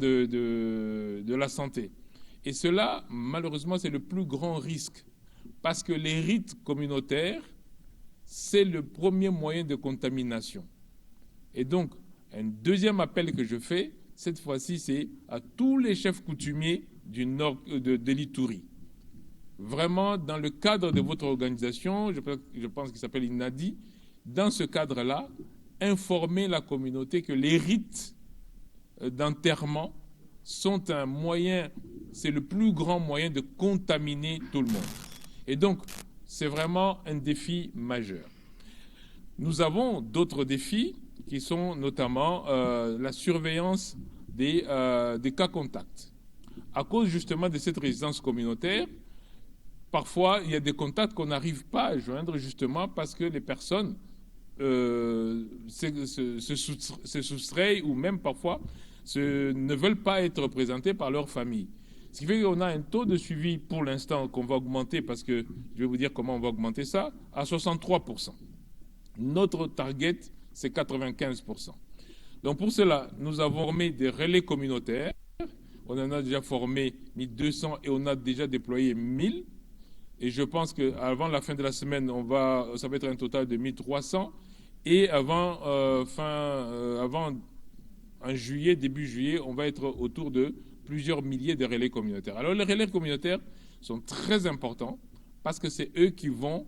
de la santé. Et cela, malheureusement, c'est le plus grand risque, parce que les rites communautaires, c'est le premier moyen de contamination. Et donc, un deuxième appel que je fais, cette fois-ci, c'est à tous les chefs coutumiers du nord de l'Ituri. Vraiment, dans le cadre de votre organisation, je pense qu'il s'appelle INADI, dans ce cadre-là, informer la communauté que les rites d'enterrement sont un moyen, c'est le plus grand moyen de contaminer tout le monde. Et donc, c'est vraiment un défi majeur. Nous avons d'autres défis qui sont notamment la surveillance des cas contacts. À cause justement de cette résidence communautaire, parfois il y a des contacts qu'on n'arrive pas à joindre justement parce que les personnes se soustraient ou même parfois ne veulent pas être représentées par leur famille. Ce qui fait qu'on a un taux de suivi pour l'instant qu'on va augmenter, parce que je vais vous dire comment on va augmenter ça, à 63%. Notre target, c'est 95%. Donc pour cela, nous avons formé des relais communautaires. On en a déjà formé 1200 et on a déjà déployé 1000. Et je pense qu'avant la fin de la semaine, ça va être un total de 1300. Et avant en juillet, début juillet, on va être autour de plusieurs milliers de relais communautaires. Alors les relais communautaires sont très importants parce que c'est eux qui vont,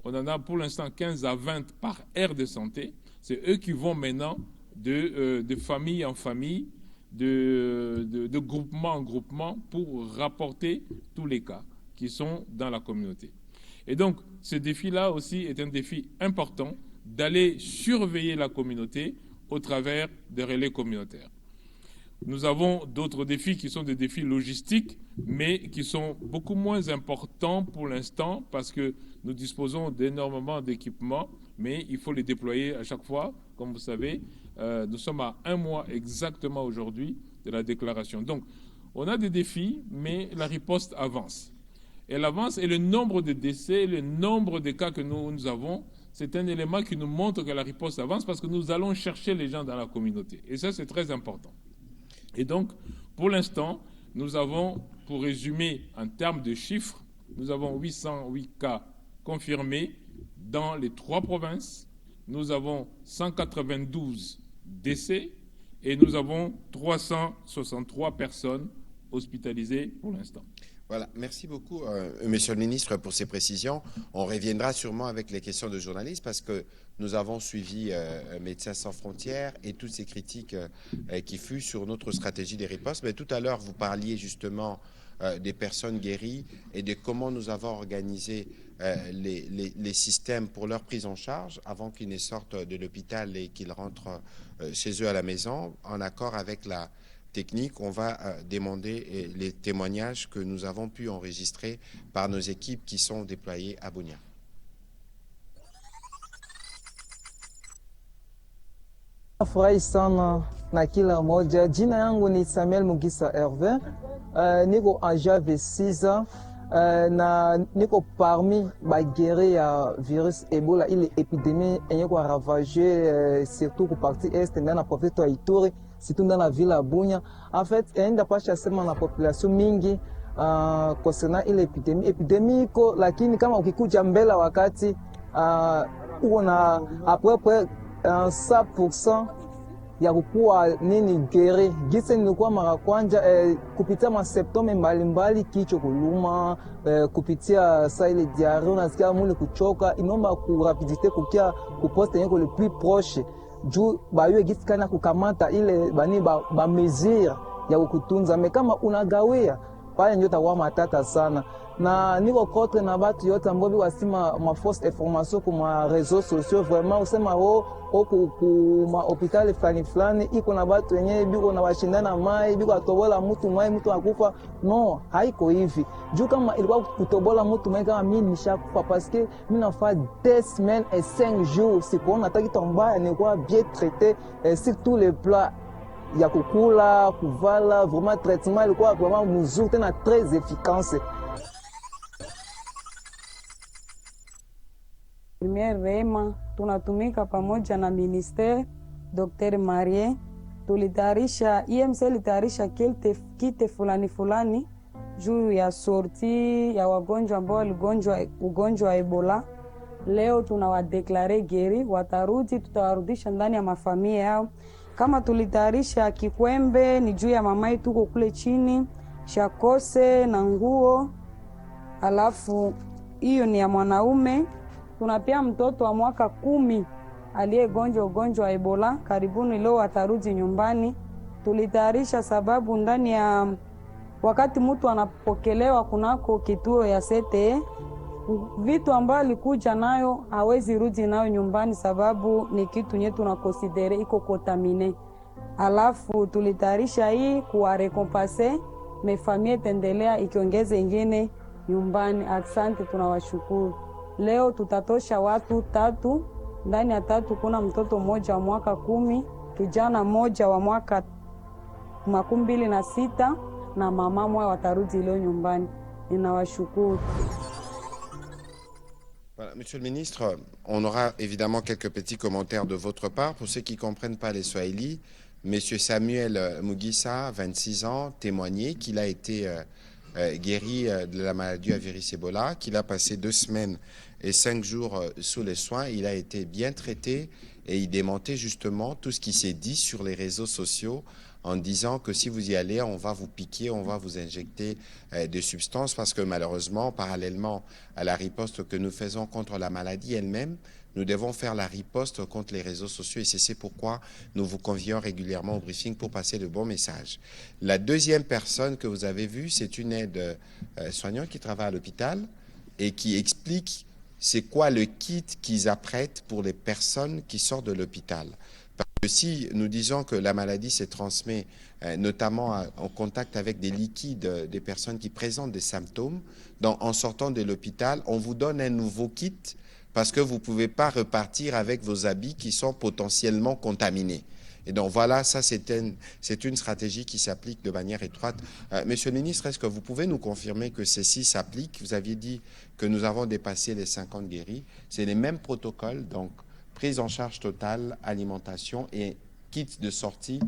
on en a pour l'instant 15 à 20 par aire de santé, c'est eux qui vont maintenant de famille en famille, de groupement en groupement pour rapporter tous les cas qui sont dans la communauté. Et donc ce défi-là aussi est un défi important d'aller surveiller la communauté au travers des relais communautaires. Nous avons d'autres défis qui sont des défis logistiques, mais qui sont beaucoup moins importants pour l'instant parce que nous disposons d'énormément d'équipements, mais il faut les déployer à chaque fois. Comme vous savez, nous sommes à 1 mois exactement aujourd'hui de la déclaration. Donc, on a des défis, mais la riposte avance. Elle avance et le nombre de décès, le nombre de cas que nous avons, c'est un élément qui nous montre que la riposte avance parce que nous allons chercher les gens dans la communauté. Et ça, c'est très important. Et donc, pour l'instant, nous avons, pour résumer en termes de chiffres, nous avons 808 cas confirmés dans les 3 provinces. Nous avons 192 décès et nous avons 363 personnes hospitalisées pour l'instant. Voilà, merci beaucoup, Monsieur le Ministre, pour ces précisions. On reviendra sûrement avec les questions de journalistes parce que nous avons suivi Médecins sans frontières et toutes ces critiques qui furent sur notre stratégie des ripostes. Mais tout à l'heure, vous parliez justement des personnes guéries et de comment nous avons organisé les systèmes pour leur prise en charge avant qu'ils ne sortent de l'hôpital et qu'ils rentrent chez eux à la maison, en accord avec la technique. On va demander les témoignages que nous avons pu enregistrer par nos équipes qui sont déployées à Bunia. Nafurahi sana na kila moja. Jina yangu ni Samuel Mugisa Hervé. Niko anja V6 na niko parmi bagere ya virus Ebola, ile epidemie enye kwa ravage surtout ku partie est na province ya Ituri, surtout dans la ville ya Bunia. En fait, enda pasha sema na population mingi concernant ile epidemie iko, lakini kama ukikuja mbele wakati uko na après 100% ya kukuwa nini gere gise nilikuwa mara kwanja kupitia maseptome mbalimbali, kichwa kuluma, kupitia saa ile diarrhea, unasikia mwili kuchoka, inomba ku rapidite kukia kuposte yeko le plus proche juu bayue gisi kana kukamata ile bani ba mesure ya kukutunza. Me kama unagawia pale ndio tawa matata sana, na niko contre na batu yote ambao bi wasima ma fausse information kuma réseaux sociaux. Vraiment usema ku ma hôpital fulani iko na batu wenyewe biko na washindana mai, biko atobola mtu mai, mtu akufa. No, haiko hivi. Juu kama ilikuwa kutobola mtu mai, kama mimi nishakufa parce que mimi nafa 2 semaines et 5 jours sipona taki tombaya, nilikuwa bien traité sur tous les plans ya kukula, kuvala, vraiment traitement ilikuwa vraiment mzuri tena très efficace. Première Rema tunatumika pamoja na ministère Dr. Marie tulitayarisha IMC ilitayarisha kite fulani fulani juu ya sorti ya wagonjwa ambao waligonjwa ugonjwa wa Ebola. Leo tunawadeklare geri, watarudi, tutawarudisha ndani ya mafamilia yao. Kama tulitayarisha kikwembe ni juu ya mamai tuko kule chini, shakose na nguo. Alafu hiyo ni ya mwanaume. Tunapia mtoto wa mwaka 10 aliyegonjwa ugonjwa wa Ebola, karibuni leo atarudi nyumbani. Tulitayarisha sababu ndani ya wakati mtu anapokelewa kunako kituo ya CTE, vitu ambayo alikuja nayo hawezi rudi nayo nyumbani sababu ni kitu nyetu na considere iko kontamine. Alafu tulitayarisha hii kuwa recompense mefamie tendelea ikiongeze ingine nyumbani. Asante, tunawashukuru. Leo tutatosha watu 3, ndani ya 3 kuna mtoto mmoja wa mwaka 10, kijana mmoja wa mwaka 26 na mama mmoja watarudi leo nyumbani. Ninawashukuru. Voilà, Monsieur le ministre, on aura évidemment quelques petits commentaires de votre part. Pour ceux qui ne comprennent pas les Swahili, Monsieur Samuel Mugisa, 26 ans, témoigné qu'il a été guéri de la maladie à virus Ebola, qu'il a passé 2 semaines et 5 jours sous les soins. Il a été bien traité et il démentait justement tout ce qui s'est dit sur les réseaux sociaux en disant que si vous y allez, on va vous piquer, on va vous injecter des substances parce que malheureusement, parallèlement à la riposte que nous faisons contre la maladie elle-même, nous devons faire la riposte contre les réseaux sociaux et c'est pourquoi nous vous convions régulièrement au briefing pour passer le bon message. La deuxième personne que vous avez vue, c'est une aide soignante qui travaille à l'hôpital et qui explique c'est quoi le kit qu'ils apprêtent pour les personnes qui sortent de l'hôpital. Parce que si nous disons que la maladie se transmet notamment en contact avec des liquides des personnes qui présentent des symptômes, donc en sortant de l'hôpital, on vous donne un nouveau kit parce que vous ne pouvez pas repartir avec vos habits qui sont potentiellement contaminés. Et donc voilà, ça c'est une stratégie qui s'applique de manière étroite. Monsieur le ministre, est-ce que vous pouvez nous confirmer que ceci s'applique? Vous aviez dit que nous avons dépassé les 50 guéris. C'est les mêmes protocoles, donc prise en charge totale, alimentation et kit de sortie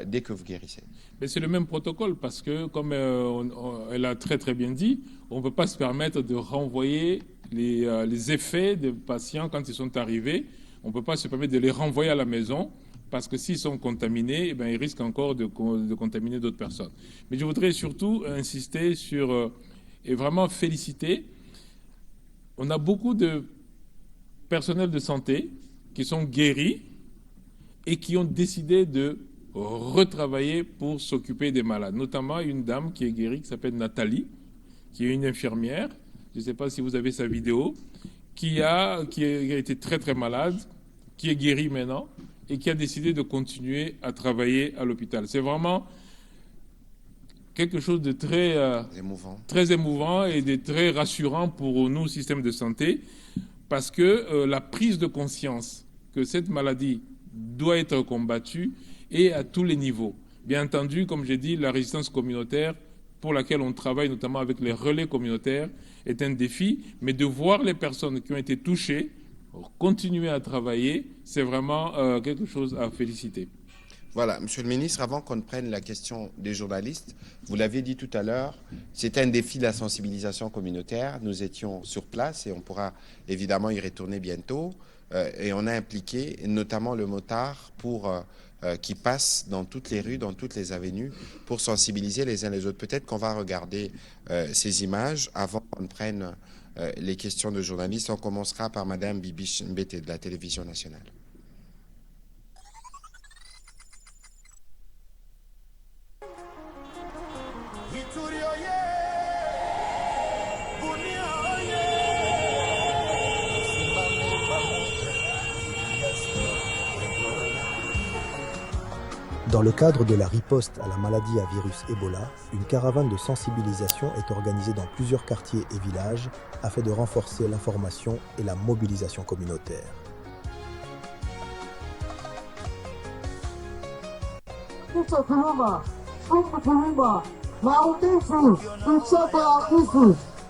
dès que vous guérissez. Mais c'est le même protocole parce que, comme elle a très très bien dit, on ne peut pas se permettre de renvoyer les effets des patients quand ils sont arrivés. On ne peut pas se permettre de les renvoyer à la maison parce que s'ils sont contaminés, eh bien, ils risquent encore de contaminer d'autres personnes. Mais je voudrais surtout insister sur et vraiment féliciter. On a beaucoup de personnel de santé qui sont guéris et qui ont décidé de retravailler pour s'occuper des malades. Notamment une dame qui est guérie, qui s'appelle Nathalie, qui est une infirmière. Je ne sais pas si vous avez sa vidéo, qui a été très très malade, qui est guérie maintenant et qui a décidé de continuer à travailler à l'hôpital. C'est vraiment quelque chose de très émouvant et de très rassurant pour nous, système de santé, parce que la prise de conscience que cette maladie doit être combattue et à tous les niveaux. Bien entendu, comme j'ai dit, la résistance communautaire pour laquelle on travaille notamment avec les relais communautaires est un défi, mais de voir les personnes qui ont été touchées continuer à travailler, c'est vraiment quelque chose à féliciter. Voilà, Monsieur le ministre, avant qu'on ne prenne la question des journalistes, vous l'avez dit tout à l'heure, c'est un défi de la sensibilisation communautaire. Nous étions sur place et on pourra évidemment y retourner bientôt. Et on a impliqué notamment le motard qui passe dans toutes les rues, dans toutes les avenues, pour sensibiliser les uns les autres. Peut-être qu'on va regarder ces images avant qu'on prenne les questions de journalistes. On commencera par Madame Bibi Mbete de la télévision nationale. Dans le cadre de la riposte à la maladie à virus Ebola, une caravane de sensibilisation est organisée dans plusieurs quartiers et villages afin de renforcer l'information et la mobilisation communautaire.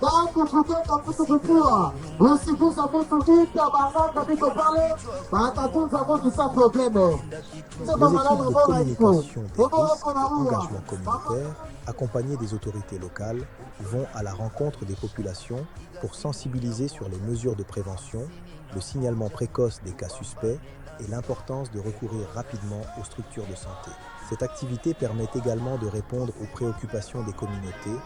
communication des risques et engagement communautaire, accompagnés des autorités locales, vont à la rencontre des populations pour sensibiliser sur les mesures de prévention, le signalement précoce des cas suspects et l'importance de recourir rapidement aux structures de santé. Cette activité permet également de répondre aux préoccupations des communautés,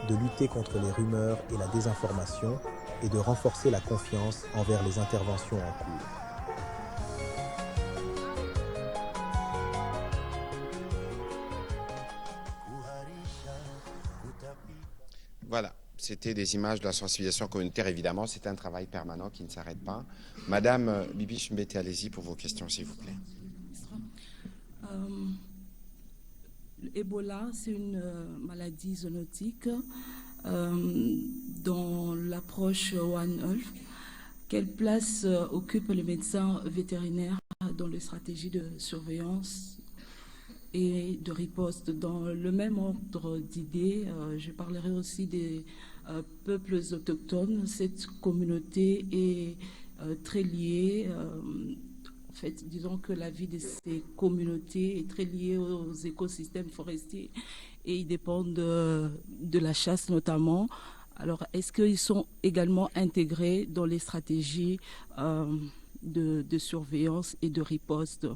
de lutter contre les rumeurs et la désinformation et de renforcer la confiance envers les interventions en cours. Voilà, c'était des images de la sensibilisation communautaire. Évidemment, c'est un travail permanent qui ne s'arrête pas. Madame Bibiche Mbete, allez-y pour vos questions, s'il vous plaît. Ebola, c'est une maladie zoonotique dans l'approche One Health. Quelle place occupent les médecins vétérinaires dans les stratégies de surveillance et de riposte? Dans le même ordre d'idées, je parlerai aussi des peuples autochtones. Cette communauté est très liée. En fait, disons que la vie de ces communautés est très liée aux écosystèmes forestiers et ils dépendent de la chasse notamment. Alors, est-ce qu'ils sont également intégrés dans les stratégies de surveillance et de riposte?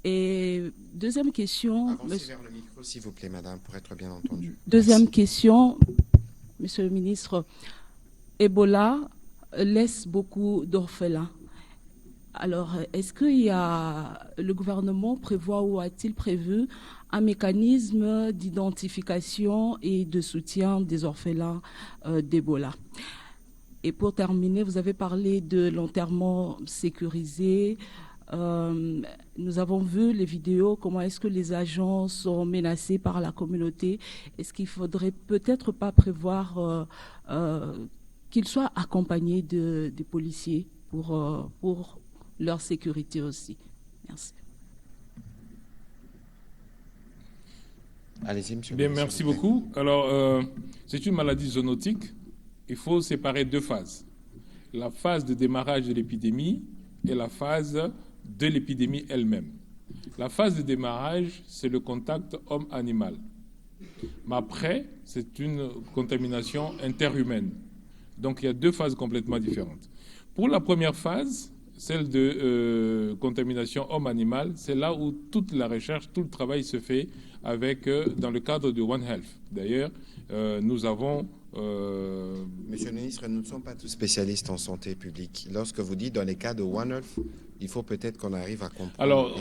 Et deuxième question... Avancez vers le micro, s'il vous plaît, madame, pour être bien entendu. Deuxième question, monsieur le ministre. Ebola laisse beaucoup d'orphelins. Alors, est-ce que le gouvernement prévoit ou a-t-il prévu un mécanisme d'identification et de soutien des orphelins d'Ebola? Et pour terminer, vous avez parlé de l'enterrement sécurisé. Nous avons vu les vidéos, comment est-ce que les agents sont menacés par la communauté. Est-ce qu'il faudrait peut-être pas prévoir qu'ils soient accompagnés des policiers pour leur sécurité aussi? Merci. Allez-y, monsieur. Bien, merci beaucoup. Alors, c'est une maladie zoonotique. Il faut séparer deux phases. La phase de démarrage de l'épidémie et la phase de l'épidémie elle-même. La phase de démarrage, c'est le contact homme-animal. Mais après, c'est une contamination interhumaine. Donc, il y a deux phases complètement différentes. Pour la première phase, celle de contamination homme-animal, c'est là où toute la recherche, tout le travail se fait dans le cadre de One Health. D'ailleurs, nous avons... Monsieur le ministre, nous ne sommes pas tous spécialistes en santé publique. Lorsque vous dites dans les cas de One Health, il faut peut-être qu'on arrive à comprendre. Alors,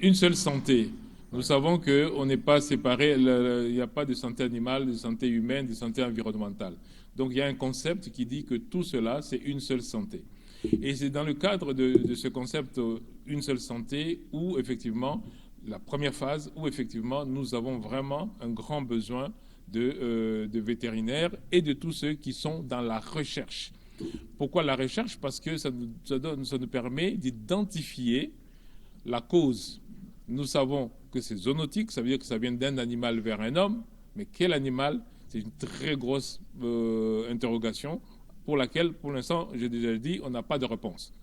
une seule santé. Nous savons qu'on n'est pas séparé, il n'y a pas de santé animale, de santé humaine, de santé environnementale. Donc, il y a un concept qui dit que tout cela, c'est une seule santé. Et c'est dans le cadre de ce concept une seule santé où, effectivement, la première phase, où, effectivement, nous avons vraiment un grand besoin de vétérinaires et de tous ceux qui sont dans la recherche. Pourquoi la recherche? Parce que ça nous permet d'identifier la cause. Nous savons que c'est zoonotique, ça veut dire que ça vient d'un animal vers un homme, mais quel animal? C'est une très grosse interrogation pour laquelle, pour l'instant, j'ai déjà dit, on n'a pas de réponse.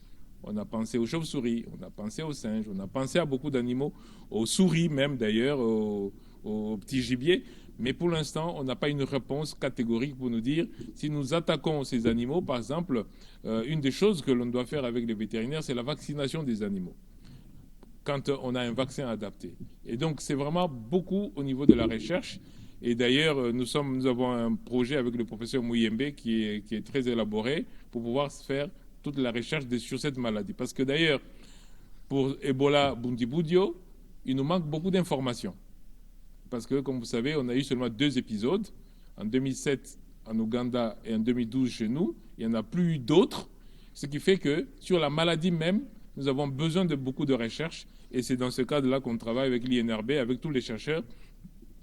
On a pensé aux chauves-souris, on a pensé aux singes, on a pensé à beaucoup d'animaux, aux souris même d'ailleurs, aux petits gibiers, mais pour l'instant, on n'a pas une réponse catégorique pour nous dire si nous attaquons ces animaux. Par exemple, une des choses que l'on doit faire avec les vétérinaires, c'est la vaccination des animaux, quand on a un vaccin adapté. Et donc, c'est vraiment beaucoup au niveau de la recherche. Et d'ailleurs, nous avons un projet avec le professeur Mouyembe qui est très élaboré pour pouvoir faire toute la recherche sur cette maladie. Parce que d'ailleurs, pour Ebola Bundibudio, il nous manque beaucoup d'informations. Parce que, comme vous savez, on a eu seulement 2 épisodes, en 2007 en Ouganda et en 2012 chez nous. Il n'y en a plus eu d'autres, ce qui fait que sur la maladie même, nous avons besoin de beaucoup de recherches. Et c'est dans ce cadre-là qu'on travaille avec l'INRB, avec tous les chercheurs.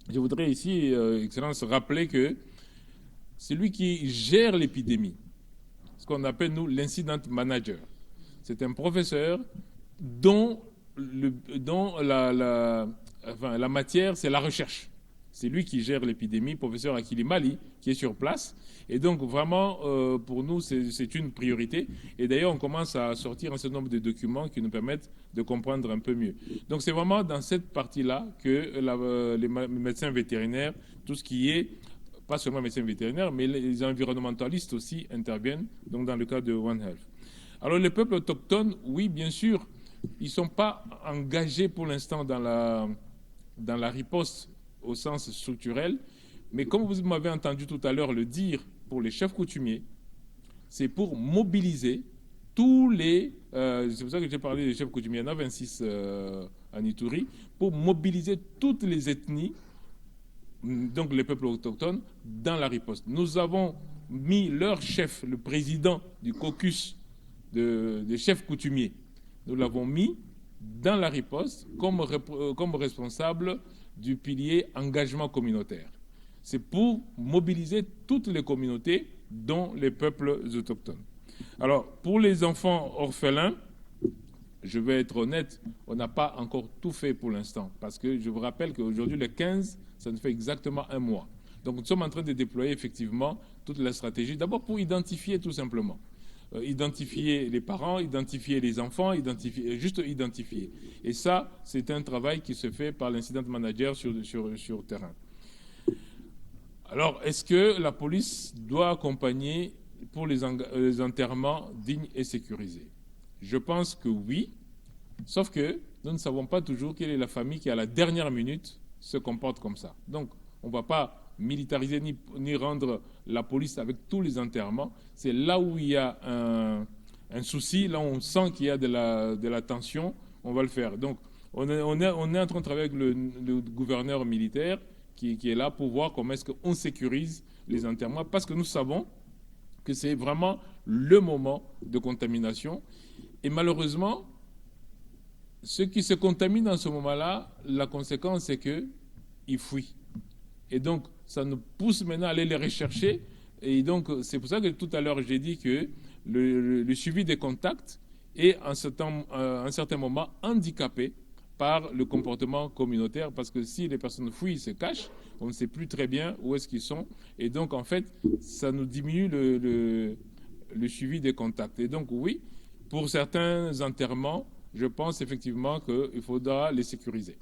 Je voudrais ici, Excellence, rappeler que c'est lui qui gère l'épidémie, ce qu'on appelle, nous, l'incident manager. C'est un professeur dont la matière, c'est la recherche. c'est lui qui gère l'épidémie, professeur Akili Mali, qui est sur place. Et donc, vraiment, pour nous, c'est une priorité. Et d'ailleurs, on commence à sortir un certain nombre de documents qui nous permettent de comprendre un peu mieux. Donc, c'est vraiment dans cette partie-là que les médecins vétérinaires, tout ce qui est, pas seulement les médecins vétérinaires, mais les environnementalistes aussi interviennent, donc dans le cadre de One Health. Alors, les peuples autochtones, oui, bien sûr, ils ne sont pas engagés pour l'instant dans la riposte au sens structurel, mais comme vous m'avez entendu tout à l'heure le dire pour les chefs coutumiers, c'est pour mobiliser tous les... c'est pour ça que j'ai parlé des chefs coutumiers, il y en a 26 en Ituri, pour mobiliser toutes les ethnies, donc les peuples autochtones, dans la riposte. Nous avons mis leur chef, le président du caucus des chefs coutumiers, nous l'avons mis dans la riposte comme responsable du pilier engagement communautaire. C'est pour mobiliser toutes les communautés, dont les peuples autochtones. Alors, pour les enfants orphelins, je vais être honnête, on n'a pas encore tout fait pour l'instant, parce que je vous rappelle qu'aujourd'hui, le 15, ça nous fait exactement un mois. Donc, nous sommes en train de déployer effectivement toute la stratégie, d'abord pour identifier tout simplement. Identifier les parents, identifier les enfants, juste identifier. Et ça, c'est un travail qui se fait par l'incident manager sur terrain. Alors, est-ce que la police doit accompagner pour les enterrements dignes et sécurisés? Je pense que oui, sauf que nous ne savons pas toujours quelle est la famille qui, à la dernière minute, se comporte comme ça. Donc, on ne va pas militariser ni rendre la police avec tous les enterrements. C'est là où il y a un souci, là où on sent qu'il y a de la tension, on va le faire. Donc, on est en train de travailler avec le gouverneur militaire qui est là pour voir comment est-ce qu'on sécurise les enterrements, parce que nous savons que c'est vraiment le moment de contamination. Et malheureusement, ceux qui se contaminent dans ce moment-là, la conséquence, c'est qu'ils fuient. Et donc, ça nous pousse maintenant à aller les rechercher. Et donc, c'est pour ça que tout à l'heure, j'ai dit que le suivi des contacts est, à un certain moment, handicapé par le comportement communautaire, parce que si les personnes fuient, ils se cachent, on ne sait plus très bien où est-ce qu'ils sont. Et donc, en fait, ça nous diminue le suivi des contacts. Et donc, oui, pour certains enterrements, je pense effectivement qu'il faudra les sécuriser.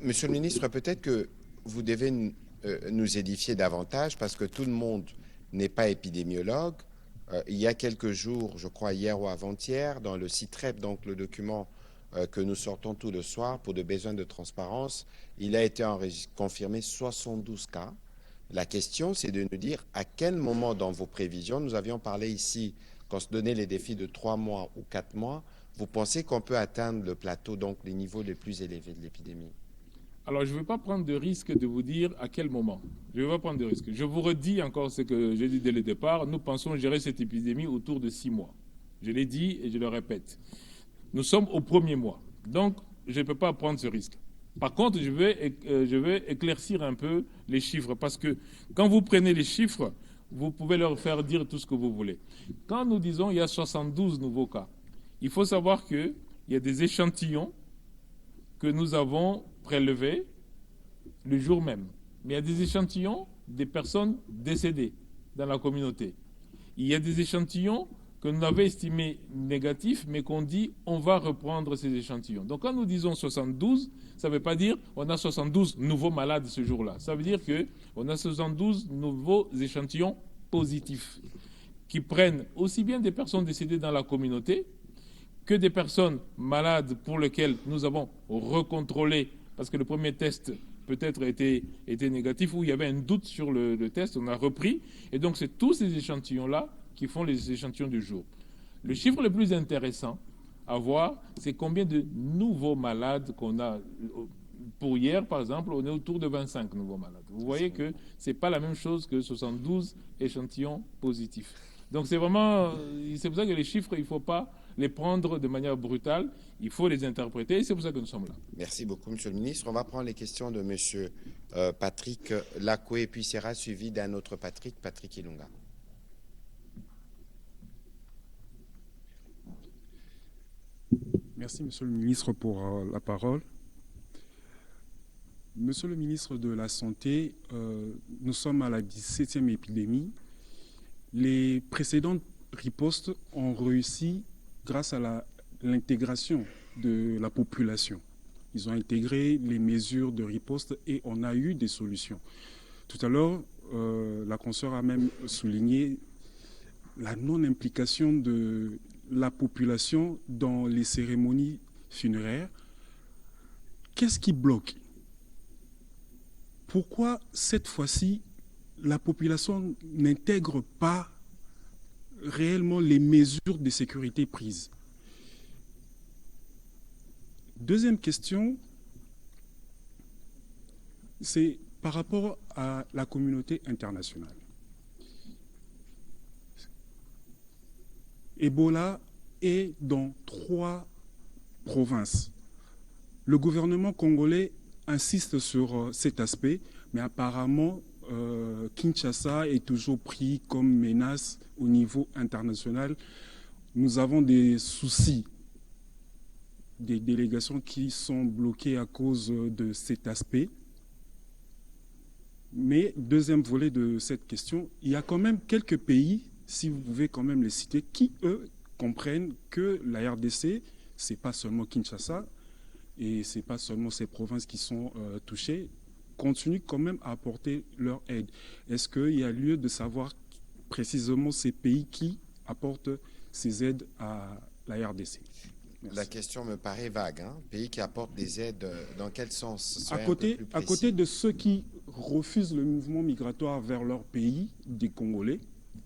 Monsieur le ministre, peut-être que vous devez nous édifier davantage, parce que tout le monde n'est pas épidémiologue. Il y a quelques jours, je crois hier ou avant-hier, dans le CITREP, donc le document que nous sortons tout le soir pour des besoins de transparence, il a été confirmé 72 cas. La question, c'est de nous dire à quel moment dans vos prévisions, nous avions parlé ici, quand on se donnait les défis de 3 mois ou 4 mois, vous pensez qu'on peut atteindre le plateau, donc les niveaux les plus élevés de l'épidémie? Alors, je ne veux pas prendre de risque de vous dire à quel moment. Je ne veux pas prendre de risque. Je vous redis encore ce que j'ai dit dès le départ. Nous pensons gérer cette épidémie autour de 6 mois. Je l'ai dit et je le répète. Nous sommes au premier mois. Donc, je ne peux pas prendre ce risque. Par contre, je vais éclaircir un peu les chiffres, parce que quand vous prenez les chiffres, vous pouvez leur faire dire tout ce que vous voulez. Quand nous disons qu'il y a 72 nouveaux cas, il faut savoir qu'il y a des échantillons que nous avons prélevés le jour même. Mais il y a des échantillons des personnes décédées dans la communauté. Il y a des échantillons que nous avons estimés négatifs, mais qu'on dit on va reprendre ces échantillons. Donc quand nous disons 72, ça ne veut pas dire on a 72 nouveaux malades ce jour-là. Ça veut dire qu'on a 72 nouveaux échantillons positifs qui prennent aussi bien des personnes décédées dans la communauté que des personnes malades pour lesquelles nous avons recontrôlé, parce que le premier test peut-être était négatif, où il y avait un doute sur le test, on a repris. Et donc c'est tous ces échantillons-là qui font les échantillons du jour. Le chiffre le plus intéressant à voir, c'est combien de nouveaux malades qu'on a. Pour hier, par exemple, on est autour de 25 nouveaux malades. Vous voyez que ce n'est pas la même chose que 72 échantillons positifs. Donc c'est vraiment, c'est pour ça que les chiffres, il ne faut pas les prendre de manière brutale, il faut les interpréter, et c'est pour ça que nous sommes là. Merci beaucoup, Monsieur le Ministre. On va prendre les questions de Monsieur Patrick Lacoué, puis sera suivi d'un autre Patrick Ilunga. Merci, Monsieur le Ministre, pour la parole. Monsieur le ministre de la Santé, nous sommes à la 17e épidémie. Les précédentes ripostes ont réussi grâce à l'intégration de la population. Ils ont intégré les mesures de riposte et on a eu des solutions. Tout à l'heure, la consoeur a même souligné la non-implication de la population dans les cérémonies funéraires. Qu'est-ce qui bloque? Pourquoi cette fois-ci, la population n'intègre pas réellement les mesures de sécurité prises? Deuxième question, c'est par rapport à la communauté internationale. Ebola est dans 3 provinces. Le gouvernement congolais insiste sur cet aspect, mais apparemment, Kinshasa est toujours pris comme menace au niveau international. Nous avons des soucis, des délégations qui sont bloquées à cause de cet aspect. Mais deuxième volet de cette question, il y a quand même quelques pays, si vous pouvez quand même les citer, qui, eux, comprennent que la RDC, ce n'est pas seulement Kinshasa, et ce n'est pas seulement ces provinces qui sont touchées, continuent quand même à apporter leur aide. Est-ce qu'il y a lieu de savoir précisément ces pays qui apportent ces aides à la RDC? Merci. La question me paraît vague. Hein? Pays qui apportent des aides, dans quel sens? À côté de ceux qui refusent le mouvement migratoire vers leur pays, des Congolais,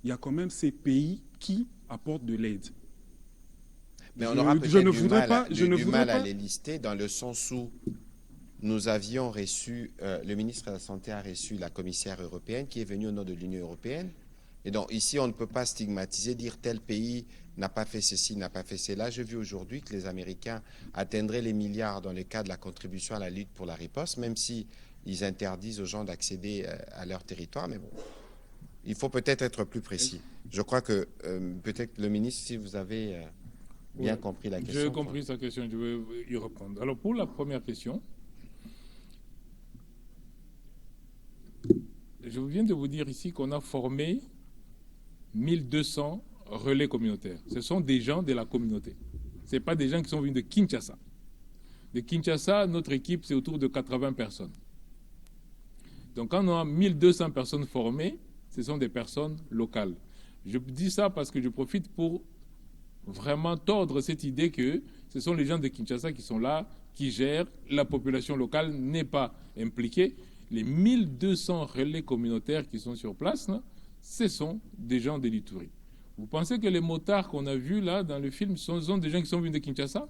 il y a quand même ces pays qui apportent de l'aide. Mais on aura peut-être du mal à les lister dans le sens où nous avions reçu, le ministre de la Santé a reçu la commissaire européenne qui est venue au nom de l'Union européenne. Et donc ici, on ne peut pas stigmatiser, dire tel pays n'a pas fait ceci, n'a pas fait cela. J'ai vu aujourd'hui que les Américains atteindraient les milliards dans le cadre de la contribution à la lutte pour la riposte, même si ils interdisent aux gens d'accéder à leur territoire. Mais bon, il faut peut-être être plus précis. Je crois que peut-être le ministre, si vous avez bien compris la question. J'ai compris sa question, je vais y répondre. Alors pour la première question, je viens de vous dire ici qu'on a formé 1200 relais communautaires. Ce sont des gens de la communauté. Ce ne sont pas des gens qui sont venus de Kinshasa. De Kinshasa, notre équipe, c'est autour de 80 personnes. Donc quand on a 1200 personnes formées, ce sont des personnes locales. Je dis ça parce que je profite pour vraiment tordre cette idée que ce sont les gens de Kinshasa qui sont là, qui gèrent, la population locale n'est pas impliquée. Les 1200 relais communautaires qui sont sur place, là, ce sont des gens de l'Ituri. Vous pensez que les motards qu'on a vus là dans le film sont des gens qui sont venus de Kinshasa?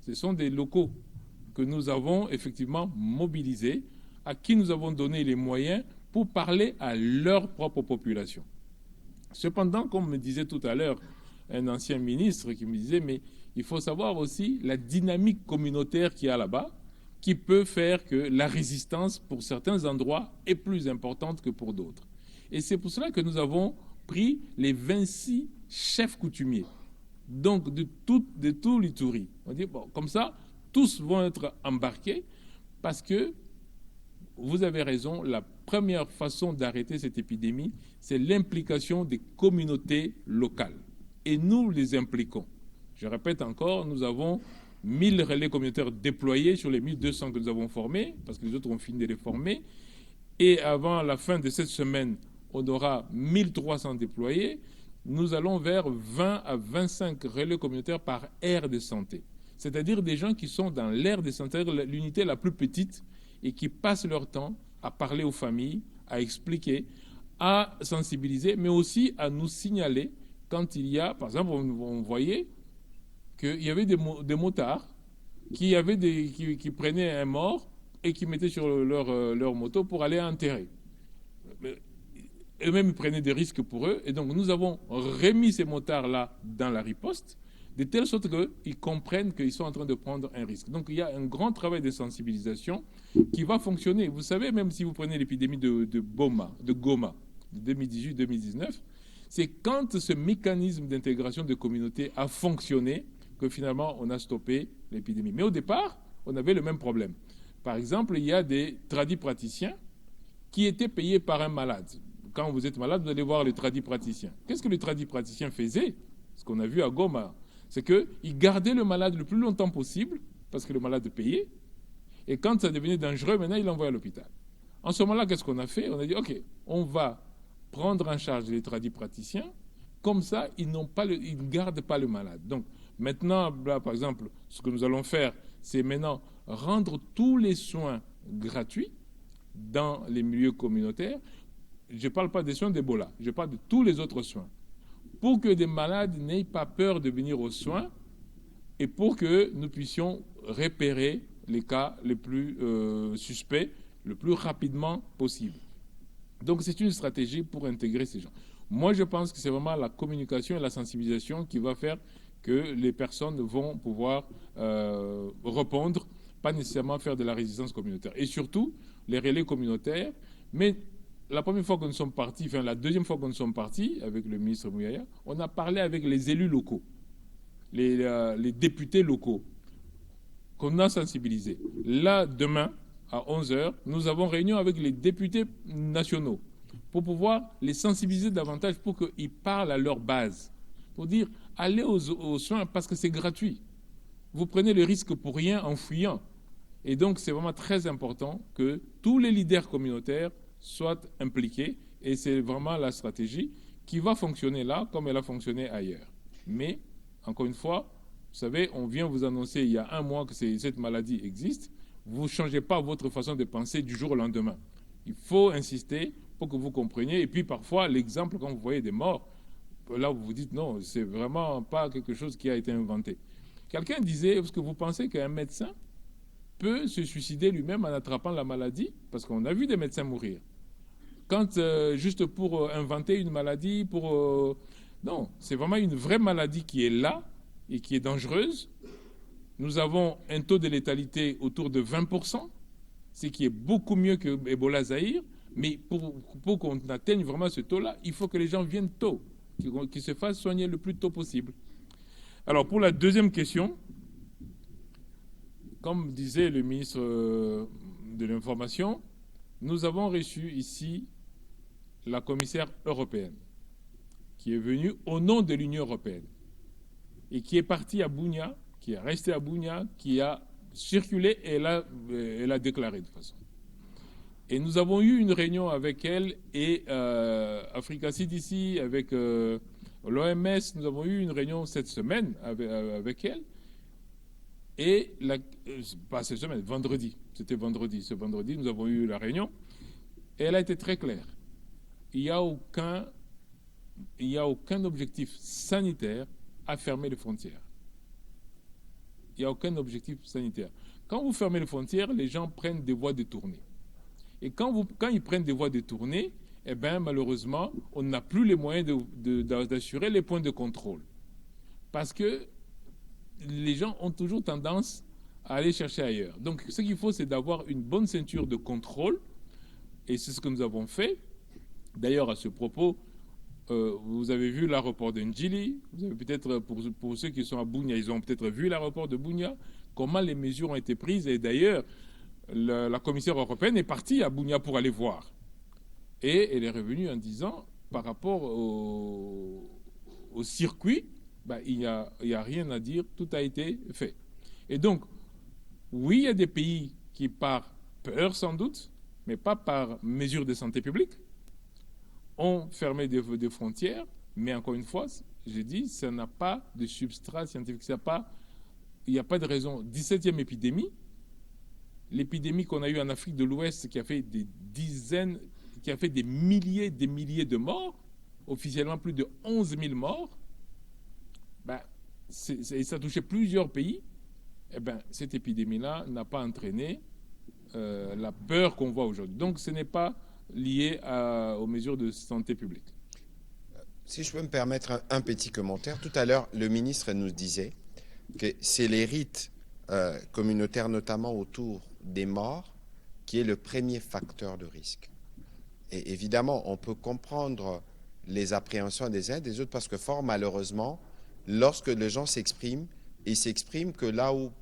Ce sont des locaux que nous avons effectivement mobilisés, à qui nous avons donné les moyens pour parler à leur propre population. Cependant, comme me disait tout à l'heure un ancien ministre qui me disait, mais il faut savoir aussi la dynamique communautaire qu'il y a là-bas, qui peut faire que la résistance pour certains endroits est plus importante que pour d'autres. Et c'est pour cela que nous avons pris les 26 chefs coutumiers, donc de tout l'Ituri. On dit, bon, comme ça, tous vont être embarqués, parce que, vous avez raison, la première façon d'arrêter cette épidémie, c'est l'implication des communautés locales. Et nous les impliquons. Je répète encore, nous avons 1000 relais communautaires déployés sur les 1200 que nous avons formés, parce que les autres ont fini de les former. Et avant la fin de cette semaine, on aura 1300 déployés. Nous allons vers 20 à 25 relais communautaires par aire de santé. C'est-à-dire des gens qui sont dans l'aire de santé, l'unité la plus petite, et qui passent leur temps à parler aux familles, à expliquer, à sensibiliser, mais aussi à nous signaler quand il y a, par exemple, on voyait qu'il y avait des motards qui prenaient un mort et qui mettaient sur leur moto pour aller enterrer. Eux-mêmes prenaient des risques pour eux, et donc nous avons remis ces motards-là dans la riposte, de telle sorte qu'ils comprennent qu'ils sont en train de prendre un risque. Donc il y a un grand travail de sensibilisation qui va fonctionner. Vous savez, même si vous prenez l'épidémie de Goma, de 2018-2019, c'est quand ce mécanisme d'intégration de communautés a fonctionné que finalement on a stoppé l'épidémie. Mais au départ, on avait le même problème. Par exemple, il y a des tradipraticiens qui étaient payés par un malade. Quand vous êtes malade, vous allez voir le tradipraticien. Qu'est-ce que le tradipraticien faisait? Ce qu'on a vu à Goma, c'est qu'il gardait le malade le plus longtemps possible, parce que le malade payait, et quand ça devenait dangereux, maintenant il l'envoyait à l'hôpital. En ce moment-là, qu'est-ce qu'on a fait? On a dit, OK, on va prendre en charge les tradipraticiens, comme ça, ils ne gardent pas le malade. Donc, maintenant, là, par exemple, ce que nous allons faire, c'est maintenant rendre tous les soins gratuits dans les milieux communautaires. Je ne parle pas des soins d'Ebola, je parle de tous les autres soins. Pour que des malades n'aient pas peur de venir aux soins et pour que nous puissions repérer les cas les plus suspects le plus rapidement possible. Donc c'est une stratégie pour intégrer ces gens. Moi je pense que c'est vraiment la communication et la sensibilisation qui va faire que les personnes vont pouvoir répondre, pas nécessairement faire de la résistance communautaire. Et surtout, les relais communautaires, mais la première fois que nous sommes partis, enfin la deuxième fois que nous sommes partis avec le ministre Mouyaya, on a parlé avec les élus locaux, les députés locaux, qu'on a sensibilisés. Là, demain, à 11h, nous avons réunion avec les députés nationaux pour pouvoir les sensibiliser davantage pour qu'ils parlent à leur base, pour dire allez aux soins parce que c'est gratuit. Vous prenez le risque pour rien en fuyant. Et donc, c'est vraiment très important que tous les leaders communautaires soient impliqués et c'est vraiment la stratégie qui va fonctionner là comme elle a fonctionné ailleurs. Mais, encore une fois, vous savez, on vient vous annoncer il y a un mois que cette maladie existe. Vous ne changez pas votre façon de penser du jour au lendemain. Il faut insister pour que vous compreniez. Et puis parfois, l'exemple, quand vous voyez des morts, là vous vous dites non, c'est vraiment pas quelque chose qui a été inventé. Quelqu'un disait, est-ce que vous pensez qu'un médecin peut se suicider lui-même en attrapant la maladie? Parce qu'on a vu des médecins mourir. Quand, juste pour inventer une maladie, non, c'est vraiment une vraie maladie qui est là et qui est dangereuse. Nous avons un taux de létalité autour de 20%, ce qui est beaucoup mieux que Ebola Zaïre. Mais pour qu'on atteigne vraiment ce taux-là, il faut que les gens viennent tôt, qu'ils se fassent soigner le plus tôt possible. Alors, pour la deuxième question, comme disait le ministre de l'Information, nous avons reçu ici la commissaire européenne, qui est venue au nom de l'Union européenne, et qui est partie à Bunia, qui est restée à Bunia, qui a circulé et elle a déclaré de toute façon. Et nous avons eu une réunion avec elle et Africa CDC, avec l'OMS, nous avons eu une réunion cette semaine avec elle. Et, pas cette semaine, vendredi, c'était vendredi, ce vendredi, nous avons eu la réunion. Et elle a été très claire. Il n'y a aucun objectif sanitaire à fermer les frontières. Il n'y a aucun objectif sanitaire. Quand vous fermez les frontières, les gens prennent des voies détournées. Et quand ils prennent des voies détournées, eh bien, malheureusement, on n'a plus les moyens d'assurer les points de contrôle. Parce que les gens ont toujours tendance à aller chercher ailleurs. Donc, ce qu'il faut, c'est d'avoir une bonne ceinture de contrôle. Et c'est ce que nous avons fait. D'ailleurs, à ce propos, vous avez vu l'aéroport de Ndjili. Vous avez peut-être, pour ceux qui sont à Bunia, ils ont peut-être vu l'aéroport de Bunia, comment les mesures ont été prises. Et d'ailleurs, la commissaire européenne est partie à Bunia pour aller voir. Et elle est revenue en disant, par rapport au circuit, il n'y a rien à dire, tout a été fait. Et donc, oui, il y a des pays qui, par peur sans doute, mais pas par mesure de santé publique, ont fermé des frontières, mais encore une fois, j'ai dit, ça n'a pas de substrat scientifique, il n'y a pas de raison. 17e épidémie, l'épidémie qu'on a eue en Afrique de l'Ouest qui a fait des milliers de morts, officiellement plus de 11 000 morts, ça touchait plusieurs pays. Cette épidémie-là n'a pas entraîné la peur qu'on voit aujourd'hui. Donc ce n'est pas lié aux mesures de santé publique. Si je peux me permettre un petit commentaire. Tout à l'heure, le ministre nous disait que c'est les rites communautaires, notamment autour des morts, qui est le premier facteur de risque. Et évidemment, on peut comprendre les appréhensions des uns et des autres parce que fort malheureusement, lorsque les gens s'expriment, ils s'expriment que là où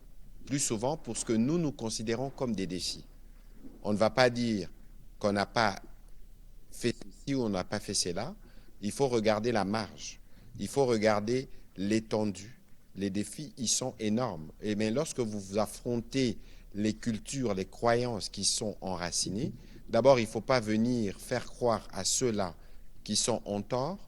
plus souvent pour ce que nous considérons comme des défis. On ne va pas dire qu'on n'a pas fait ceci ou on n'a pas fait cela. Il faut regarder la marge. Il faut regarder l'étendue. Les défis, ils sont énormes. Mais lorsque vous affrontez les cultures, les croyances qui sont enracinées, d'abord, il ne faut pas venir faire croire à ceux-là qui sont en tort,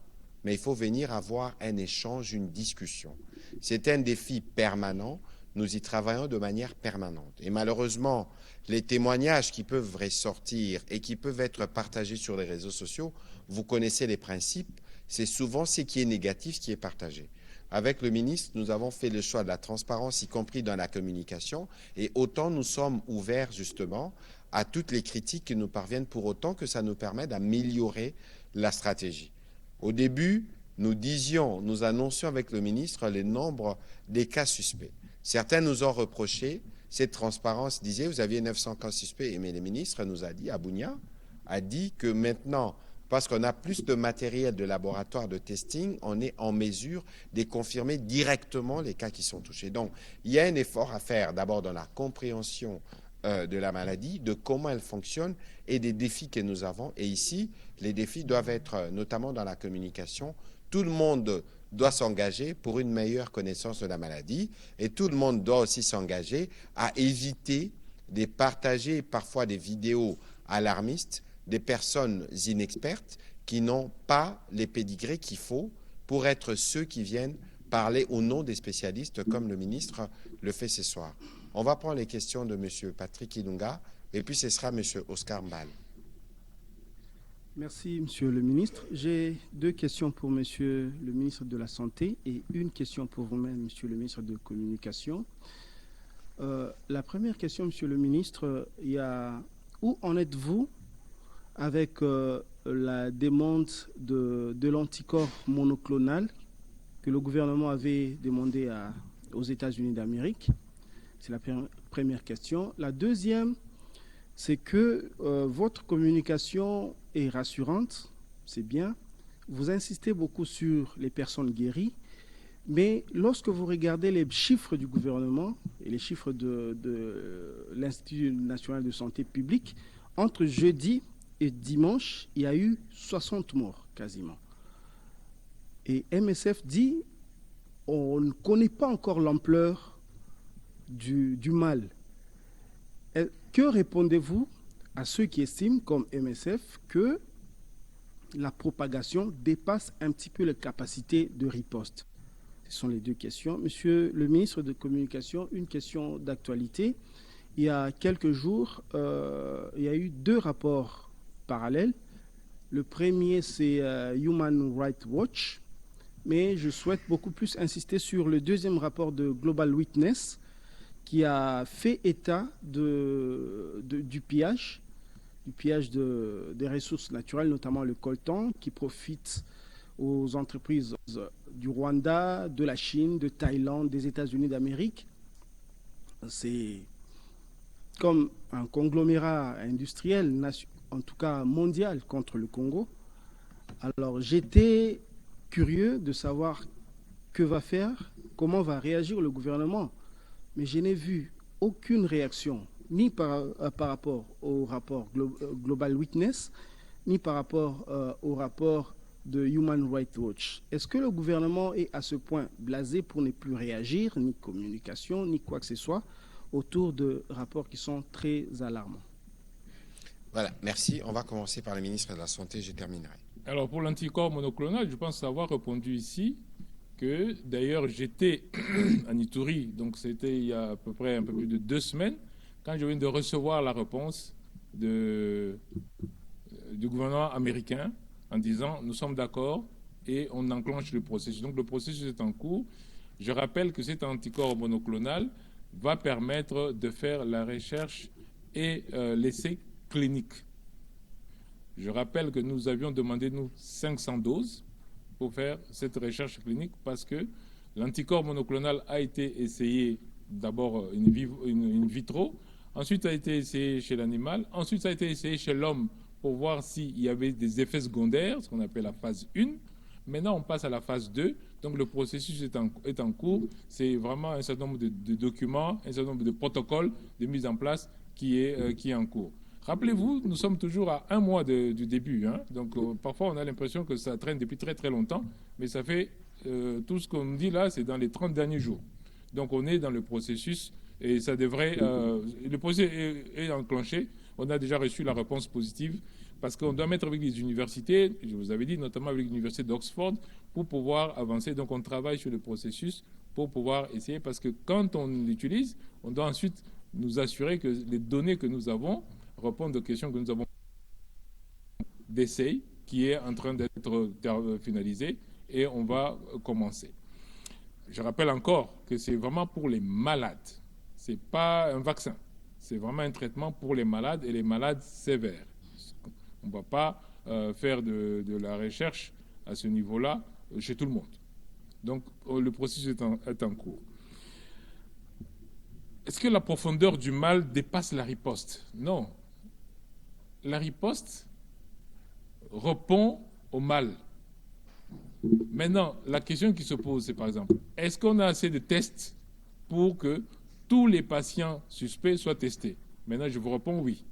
mais il faut venir avoir un échange, une discussion. C'est un défi permanent. Nous y travaillons de manière permanente. Et malheureusement, les témoignages qui peuvent ressortir et qui peuvent être partagés sur les réseaux sociaux, vous connaissez les principes, c'est souvent ce qui est négatif qui est partagé. Avec le ministre, nous avons fait le choix de la transparence, y compris dans la communication, et autant nous sommes ouverts justement à toutes les critiques qui nous parviennent, pour autant que ça nous permet d'améliorer la stratégie. Au début, nous annoncions avec le ministre le nombre des cas suspects. Certains nous ont reproché cette transparence, disaient, vous aviez 900 cas suspects, mais le ministre nous a dit, Abounia a dit que maintenant, parce qu'on a plus de matériel de laboratoire de testing, on est en mesure de confirmer directement les cas qui sont touchés. Donc, il y a un effort à faire, d'abord dans la compréhension de la maladie, de comment elle fonctionne et des défis que nous avons. Et ici, les défis doivent être notamment dans la communication. Tout le monde doit s'engager pour une meilleure connaissance de la maladie et tout le monde doit aussi s'engager à éviter de partager parfois des vidéos alarmistes des personnes inexpertes qui n'ont pas les pédigrés qu'il faut pour être ceux qui viennent parler au nom des spécialistes comme le ministre le fait ce soir. On va prendre les questions de M. Patrick Ilunga et puis ce sera M. Oscar Mbal. Merci, Monsieur le ministre. J'ai deux questions pour Monsieur le ministre de la Santé et une question pour vous-même, Monsieur le ministre de la Communication. La première question, Monsieur le ministre, où en êtes-vous avec la demande de l'anticorps monoclonal que le gouvernement avait demandé aux États-Unis d'Amérique? C'est la première question. La deuxième, c'est que votre communication est rassurante, c'est bien. Vous insistez beaucoup sur les personnes guéries, mais lorsque vous regardez les chiffres du gouvernement et les chiffres de l'Institut national de santé publique, entre jeudi et dimanche, il y a eu 60 morts quasiment. Et MSF dit on ne connaît pas encore l'ampleur du mal. Que répondez-vous à ceux qui estiment, comme MSF, que la propagation dépasse un petit peu les capacités de riposte? Ce sont les deux questions. Monsieur le ministre de la Communication, une question d'actualité. Il y a quelques jours, il y a eu deux rapports parallèles. Le premier, c'est Human Rights Watch, mais je souhaite beaucoup plus insister sur le deuxième rapport de Global Witness, qui a fait état du pillage des ressources naturelles, notamment le coltan, qui profite aux entreprises du Rwanda, de la Chine, de Thaïlande, des États-Unis d'Amérique. C'est comme un conglomérat industriel, en tout cas mondial, contre le Congo. Alors j'étais curieux de savoir que va faire, comment va réagir le gouvernement. Mais je n'ai vu aucune réaction, ni par rapport au rapport Global Witness, ni par rapport au rapport de Human Rights Watch. Est-ce que le gouvernement est à ce point blasé pour ne plus réagir, ni communication, ni quoi que ce soit, autour de rapports qui sont très alarmants? Voilà, merci. On va commencer par le ministre de la Santé, je terminerai. Alors pour l'anticorps monoclonal, je pense avoir répondu ici que d'ailleurs j'étais en Ituri, donc c'était il y a à peu près un peu plus de 2 semaines, quand je viens de recevoir la réponse du gouvernement américain en disant nous sommes d'accord et on enclenche le processus. Donc le processus est en cours. Je rappelle que cet anticorps monoclonal va permettre de faire la recherche et l'essai clinique. Je rappelle que nous avions demandé, nous, 500 doses pour faire cette recherche clinique parce que l'anticorps monoclonal a été essayé d'abord in vitro, ensuite ça a été essayé chez l'animal, ensuite ça a été essayé chez l'homme pour voir s'il y avait des effets secondaires, ce qu'on appelle la phase 1. Maintenant, on passe à la phase 2. Donc le processus est en cours. C'est vraiment un certain nombre de documents, un certain nombre de protocoles de mise en place qui est en cours. Rappelez-vous, nous sommes toujours à 1 mois du début. Hein. Donc parfois on a l'impression que ça traîne depuis très très longtemps, mais ça fait tout ce qu'on dit là, c'est dans les 30 derniers jours. Donc on est dans le processus et ça devrait... le processus est enclenché. On a déjà reçu la réponse positive parce qu'on doit mettre avec les universités, je vous avais dit, notamment avec l'université d'Oxford, pour pouvoir avancer. Donc on travaille sur le processus pour pouvoir essayer, parce que quand on l'utilise, on doit ensuite nous assurer que les données que nous avons répondent aux questions que nous avons d'essai, qui est en train d'être finalisé, et on va commencer. Je rappelle encore que c'est vraiment pour les malades. Ce n'est pas un vaccin. C'est vraiment un traitement pour les malades et les malades sévères. On ne va pas faire de la recherche à ce niveau-là chez tout le monde. Donc, le processus est en cours. Est-ce que la profondeur du mal dépasse la riposte? Non. La riposte répond au mal. Maintenant, la question qui se pose, c'est par exemple, est-ce qu'on a assez de tests pour que tous les patients suspects soient testés? Maintenant, je vous réponds oui.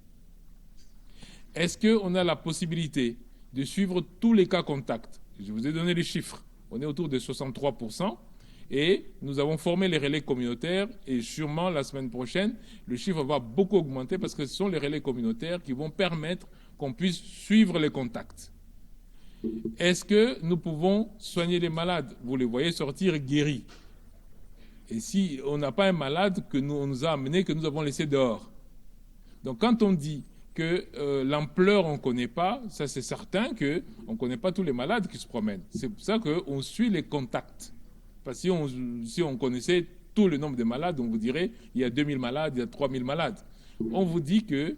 Est-ce qu'on a la possibilité de suivre tous les cas contacts? Je vous ai donné les chiffres. On est autour de 63%. Et nous avons formé les relais communautaires et sûrement la semaine prochaine, le chiffre va beaucoup augmenter parce que ce sont les relais communautaires qui vont permettre qu'on puisse suivre les contacts. Est-ce que nous pouvons soigner les malades? Vous les voyez sortir guéris. Et si on n'a pas un malade on nous a amené, que nous avons laissé dehors. Donc quand on dit que l'ampleur on ne connaît pas, ça c'est certain qu'on ne connaît pas tous les malades qui se promènent. C'est pour ça qu'on suit les contacts. Parce que si on connaissait tout le nombre de malades, on vous dirait il y a 2000 malades, il y a 3000 malades. On vous dit que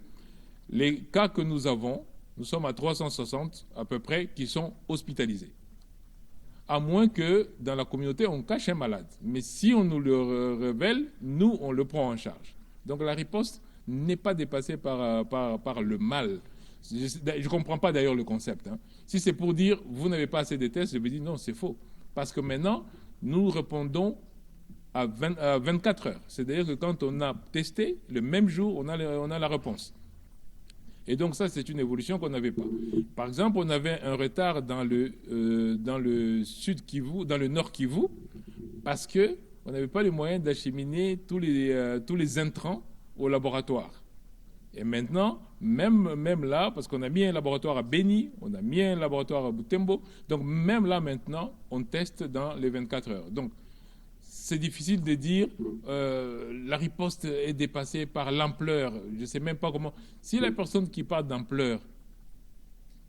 les cas que nous avons, nous sommes à 360 à peu près qui sont hospitalisés. À moins que dans la communauté, on cache un malade. Mais si on nous le révèle, nous, on le prend en charge. Donc la riposte n'est pas dépassée par le mal. Je ne comprends pas d'ailleurs le concept. Hein. Si c'est pour dire vous n'avez pas assez de tests, je me dis non, c'est faux. Parce que maintenant, nous répondons à 24 heures. C'est-à-dire que quand on a testé, le même jour, on a la réponse. Et donc ça, c'est une évolution qu'on n'avait pas. Par exemple, on avait un retard dans le sud Kivu, dans le nord Kivu, parce qu'on n'avait pas les moyens d'acheminer tous les intrants au laboratoire. Et maintenant, même là, parce qu'on a mis un laboratoire à Beni, on a mis un laboratoire à Butembo, donc même là maintenant, on teste dans les 24 heures. Donc, c'est difficile de dire la riposte est dépassée par l'ampleur. Je ne sais même pas comment. Si la personne qui parle d'ampleur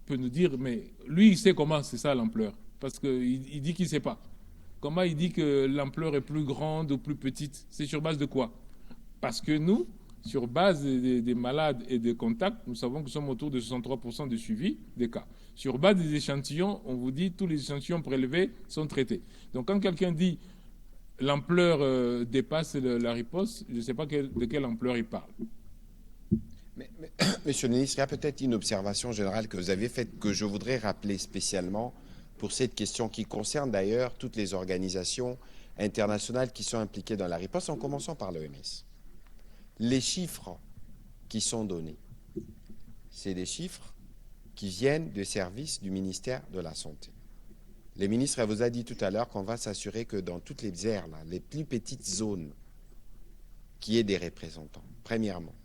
peut nous dire, mais lui, il sait comment c'est ça l'ampleur, parce qu'il dit qu'il ne sait pas. Comment il dit que l'ampleur est plus grande ou plus petite? C'est sur base de quoi? Parce que nous, sur base des malades et des contacts, nous savons que nous sommes autour de 63% de suivi des cas. Sur base des échantillons, on vous dit que tous les échantillons prélevés sont traités. Donc quand quelqu'un dit l'ampleur dépasse la riposte, je ne sais pas de quelle ampleur il parle. Monsieur le ministre, il y a peut-être une observation générale que vous avez faite que je voudrais rappeler spécialement pour cette question qui concerne d'ailleurs toutes les organisations internationales qui sont impliquées dans la riposte, en commençant par l'OMS. Les chiffres qui sont donnés, c'est des chiffres qui viennent des services du ministère de la Santé. Le ministre vous a dit tout à l'heure qu'on va s'assurer que dans toutes les aires, là, les plus petites zones, qu'il y ait des représentants. Premièrement,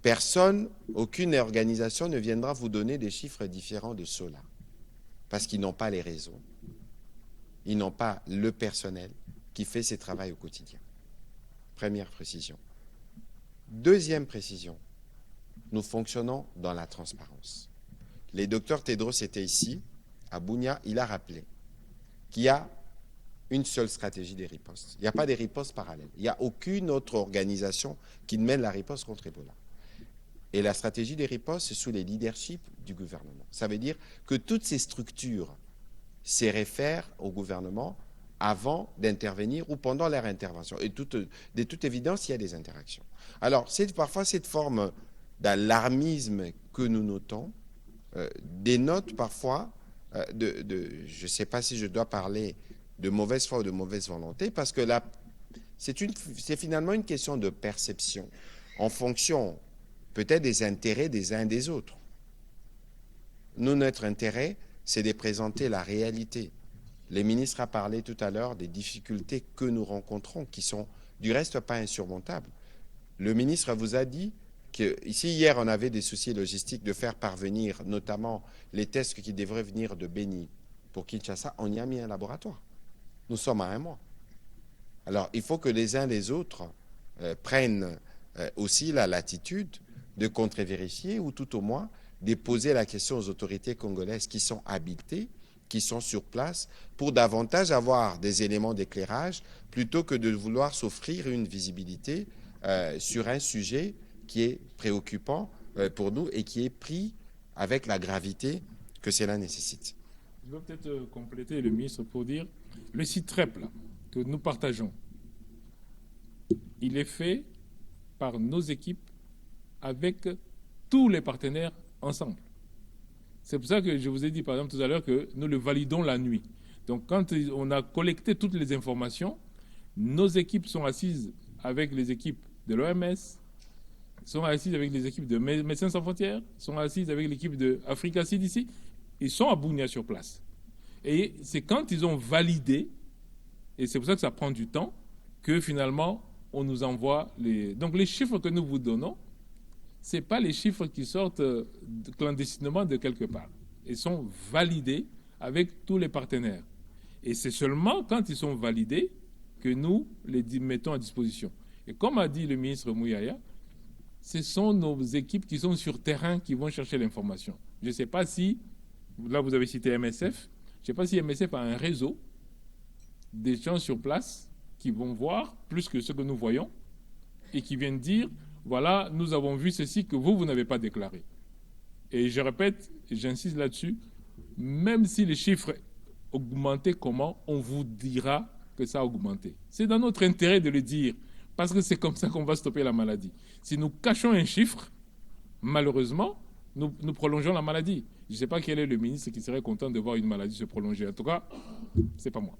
personne, aucune organisation ne viendra vous donner des chiffres différents de ceux-là, parce qu'ils n'ont pas les réseaux, ils n'ont pas le personnel qui fait ce travail au quotidien. Première précision. Deuxième précision, nous fonctionnons dans la transparence. Le docteur Tedros était ici, à Bunia, il a rappelé qu'il y a une seule stratégie des ripostes. Il n'y a pas de ripostes parallèles. Il n'y a aucune autre organisation qui mène la riposte contre Ebola. Et la stratégie des ripostes, c'est sous les leaderships du gouvernement. Ça veut dire que toutes ces structures se réfèrent au gouvernement avant d'intervenir ou pendant leur intervention. Et de toute évidence, il y a des interactions. Alors, parfois, cette forme d'alarmisme que nous notons dénote parfois je ne sais pas si je dois parler de mauvaise foi ou de mauvaise volonté, parce que là, c'est finalement une question de perception en fonction peut-être des intérêts des uns et des autres. Nous, notre intérêt, c'est de présenter la réalité. Le ministre a parlé tout à l'heure des difficultés que nous rencontrons, qui sont du reste pas insurmontables. Le ministre vous a dit que, ici, hier, on avait des soucis logistiques de faire parvenir notamment les tests qui devraient venir de Beni pour Kinshasa. On y a mis un laboratoire. Nous sommes à 1 mois. Alors, il faut que les uns les autres prennent aussi la latitude de contre-vérifier ou tout au moins de poser la question aux autorités congolaises qui sont habilitées, qui sont sur place, pour davantage avoir des éléments d'éclairage plutôt que de vouloir s'offrir une visibilité sur un sujet qui est préoccupant pour nous et qui est pris avec la gravité que cela nécessite. Je vais peut-être compléter le ministre pour dire, le site TREP là, que nous partageons, il est fait par nos équipes avec tous les partenaires ensemble. C'est pour ça que je vous ai dit, par exemple, tout à l'heure, que nous le validons la nuit. Donc, quand on a collecté toutes les informations, nos équipes sont assises avec les équipes de l'OMS, sont assises avec les équipes de Médecins Sans Frontières, sont assises avec l'équipe de Africa CDC, ils sont à Bunia sur place. Et c'est quand ils ont validé, et c'est pour ça que ça prend du temps, que finalement, on nous envoie les... Donc, les chiffres que nous vous donnons, ce n'est pas les chiffres qui sortent clandestinement de quelque part. Ils sont validés avec tous les partenaires. Et c'est seulement quand ils sont validés que nous les mettons à disposition. Et comme a dit le ministre Mouyaya, ce sont nos équipes qui sont sur terrain qui vont chercher l'information. Je ne sais pas si, là vous avez cité MSF, je ne sais pas si MSF a un réseau des gens sur place qui vont voir plus que ce que nous voyons et qui viennent dire, voilà, nous avons vu ceci que vous n'avez pas déclaré. Et je répète, j'insiste là-dessus, même si les chiffres augmentaient comment, on vous dira que ça a augmenté. C'est dans notre intérêt de le dire, parce que c'est comme ça qu'on va stopper la maladie. Si nous cachons un chiffre, malheureusement, nous prolongeons la maladie. Je ne sais pas quel est le ministre qui serait content de voir une maladie se prolonger. En tout cas, ce n'est pas moi.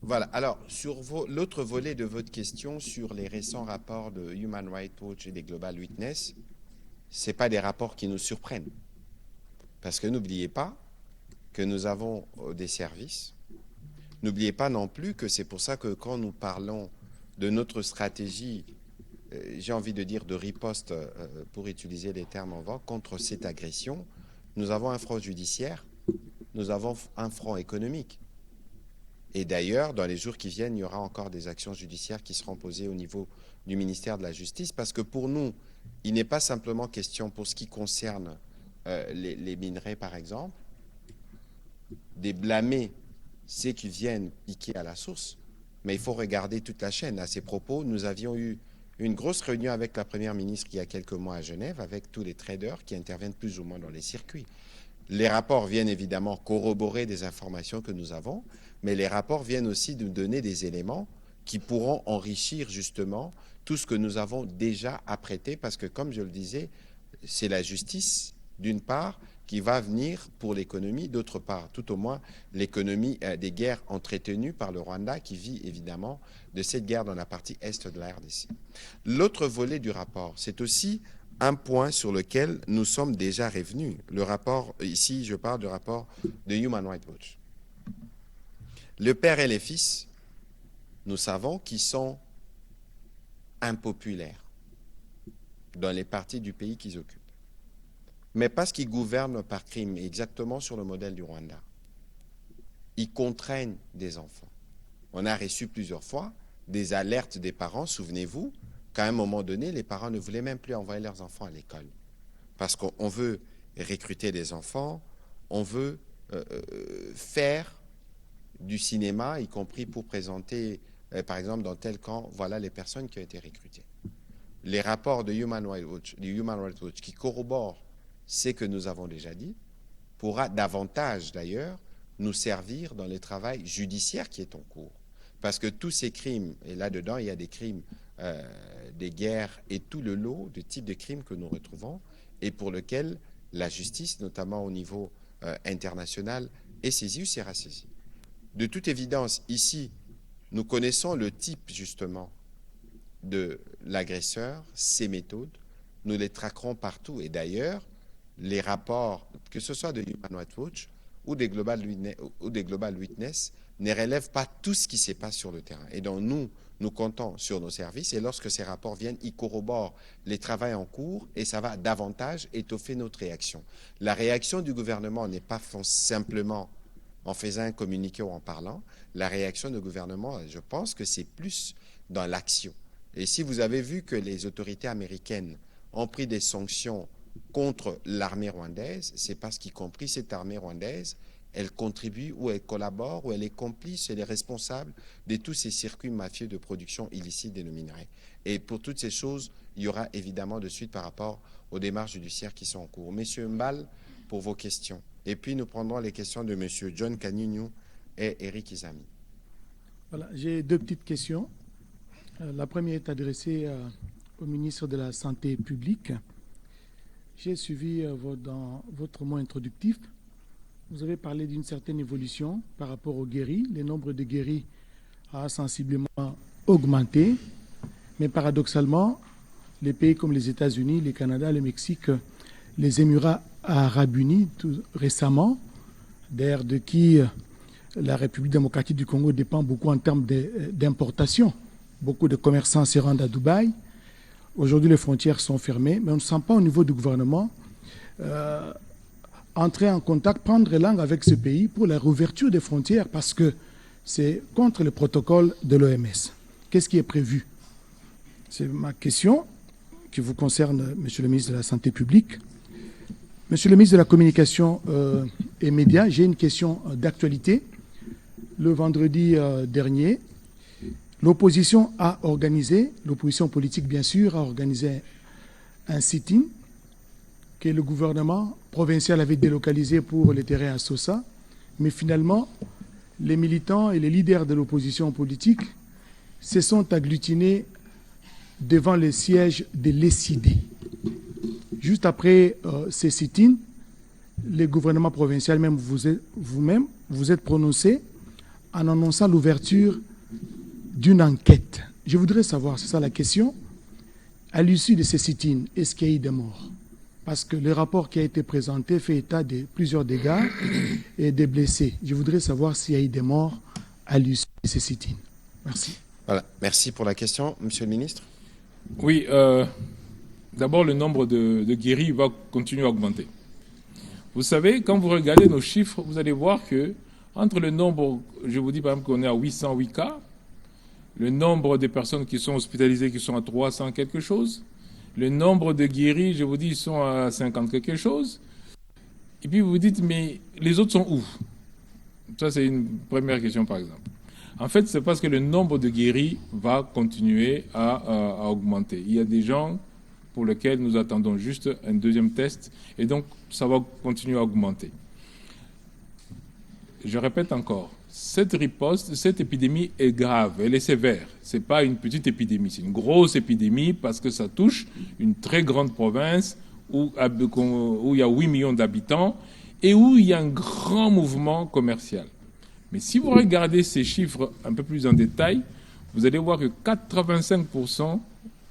Voilà. Alors, sur l'autre volet de votre question sur les récents rapports de Human Rights Watch et des Global Witness, ce n'est pas des rapports qui nous surprennent. Parce que n'oubliez pas que nous avons des services. N'oubliez pas non plus que c'est pour ça que quand nous parlons de notre stratégie, j'ai envie de dire de riposte, pour utiliser les termes en vogue, contre cette agression, nous avons un front judiciaire, nous avons un front économique. Et d'ailleurs, dans les jours qui viennent, il y aura encore des actions judiciaires qui seront posées au niveau du ministère de la Justice, parce que pour nous, il n'est pas simplement question, pour ce qui concerne les minerais par exemple, de blâmer ceux qui viennent piquer à la source, mais il faut regarder toute la chaîne. À ces propos, nous avions eu une grosse réunion avec la Première ministre il y a quelques mois à Genève, avec tous les traders qui interviennent plus ou moins dans les circuits. Les rapports viennent évidemment corroborer des informations que nous avons, mais les rapports viennent aussi nous donner des éléments qui pourront enrichir justement tout ce que nous avons déjà apprêté, parce que comme je le disais, c'est la justice, d'une part, qui va venir pour l'économie, d'autre part, tout au moins l'économie des guerres entretenues par le Rwanda, qui vit évidemment de cette guerre dans la partie est de la RDC. L'autre volet du rapport, c'est aussi un point sur lequel nous sommes déjà revenus. Le rapport, ici je parle du rapport de Human Rights Watch. Le père et les fils, nous savons qu'ils sont impopulaires dans les parties du pays qu'ils occupent. Mais parce qu'ils gouvernent par crime, exactement sur le modèle du Rwanda. Ils contraignent des enfants. On a reçu plusieurs fois des alertes des parents, souvenez-vous, qu'à un moment donné, les parents ne voulaient même plus envoyer leurs enfants à l'école. Parce qu'on veut recruter des enfants, on veut faire du cinéma, y compris pour présenter, par exemple, dans tel camp, voilà les personnes qui ont été recrutées. Les rapports de Human Rights Watch qui corroborent ce que nous avons déjà dit, pourra davantage d'ailleurs nous servir dans le travail judiciaire qui est en cours. Parce que tous ces crimes, et là-dedans il y a des crimes, des guerres et tout le lot de types de crimes que nous retrouvons et pour lesquels la justice, notamment au niveau international, est saisi ou sera saisi. De toute évidence, ici, nous connaissons le type, justement, de l'agresseur, ses méthodes. Nous les traquerons partout. Et d'ailleurs, les rapports, que ce soit de Human Rights Watch ou des Global Witness, ne relèvent pas tout ce qui se passe sur le terrain. Et donc, nous comptons sur nos services. Et lorsque ces rapports viennent, ils corroborent les travaux en cours et ça va davantage étoffer notre réaction. La réaction du gouvernement n'est pas simplement en faisant un communiqué ou en parlant. La réaction du gouvernement, je pense que c'est plus dans l'action. Et si vous avez vu que les autorités américaines ont pris des sanctions contre l'armée rwandaise, c'est parce qu'y compris cette armée rwandaise, elle contribue ou elle collabore ou elle est complice, elle est responsable de tous ces circuits mafieux de production illicite de nos minerais. Et pour toutes ces choses, il y aura évidemment de suite par rapport aux démarches judiciaires qui sont en cours. Monsieur Mbal, pour vos questions. Et puis nous prendrons les questions de Monsieur John Kanyunyu et Eric Izami. Voilà, j'ai deux petites questions. La première est adressée au ministre de la Santé publique. J'ai suivi dans votre mot introductif. Vous avez parlé d'une certaine évolution par rapport aux guéris. Le nombre de guéris a sensiblement augmenté. Mais paradoxalement, les pays comme les États-Unis, le Canada, le Mexique, les Émirats arabes unis, tout récemment, d'ailleurs de qui la République démocratique du Congo dépend beaucoup en termes d'importation. Beaucoup de commerçants se rendent à Dubaï. Aujourd'hui, les frontières sont fermées, mais on ne sent pas au niveau du gouvernement entrer en contact, prendre langue avec ce pays pour la réouverture des frontières parce que c'est contre le protocole de l'OMS. Qu'est-ce qui est prévu? C'est ma question qui vous concerne, Monsieur le ministre de la Santé publique. Monsieur le ministre de la Communication et Médias, j'ai une question d'actualité. Le vendredi dernier, l'opposition politique bien sûr, a organisé un sit-in que le gouvernement provincial avait délocalisé pour les terrains à Sosa. Mais finalement, les militants et les leaders de l'opposition politique se sont agglutinés devant le siège de l'ECD. Juste après ces sit-in, le gouvernement provincial, même vous-même, vous êtes prononcé en annonçant l'ouverture d'une enquête. Je voudrais savoir, c'est ça la question, à l'issue de ces sit-in, est-ce qu'il y a eu des morts? Parce que le rapport qui a été présenté fait état de plusieurs dégâts et des blessés. Je voudrais savoir s'il y a eu des morts à l'issue de ces sit-in. Merci. Voilà. Merci pour la question. Monsieur le ministre. Oui, d'abord, le nombre de guéris va continuer à augmenter. Vous savez, quand vous regardez nos chiffres, vous allez voir que entre le nombre, je vous dis par exemple qu'on est à 808 cas, le nombre de personnes qui sont hospitalisées qui sont à 300 quelque chose, le nombre de guéris, je vous dis, ils sont à 50 quelque chose. Et puis vous vous dites, mais les autres sont où? Ça, c'est une première question, par exemple. En fait, c'est parce que le nombre de guéris va continuer à augmenter. Il y a des gens pour lesquels nous attendons juste un deuxième test, et donc ça va continuer à augmenter. Je répète encore, cette riposte, cette épidémie est grave, elle est sévère. Ce n'est pas une petite épidémie, c'est une grosse épidémie parce que ça touche une très grande province où il y a 8 millions d'habitants et où il y a un grand mouvement commercial. Mais si vous regardez ces chiffres un peu plus en détail, vous allez voir que 85%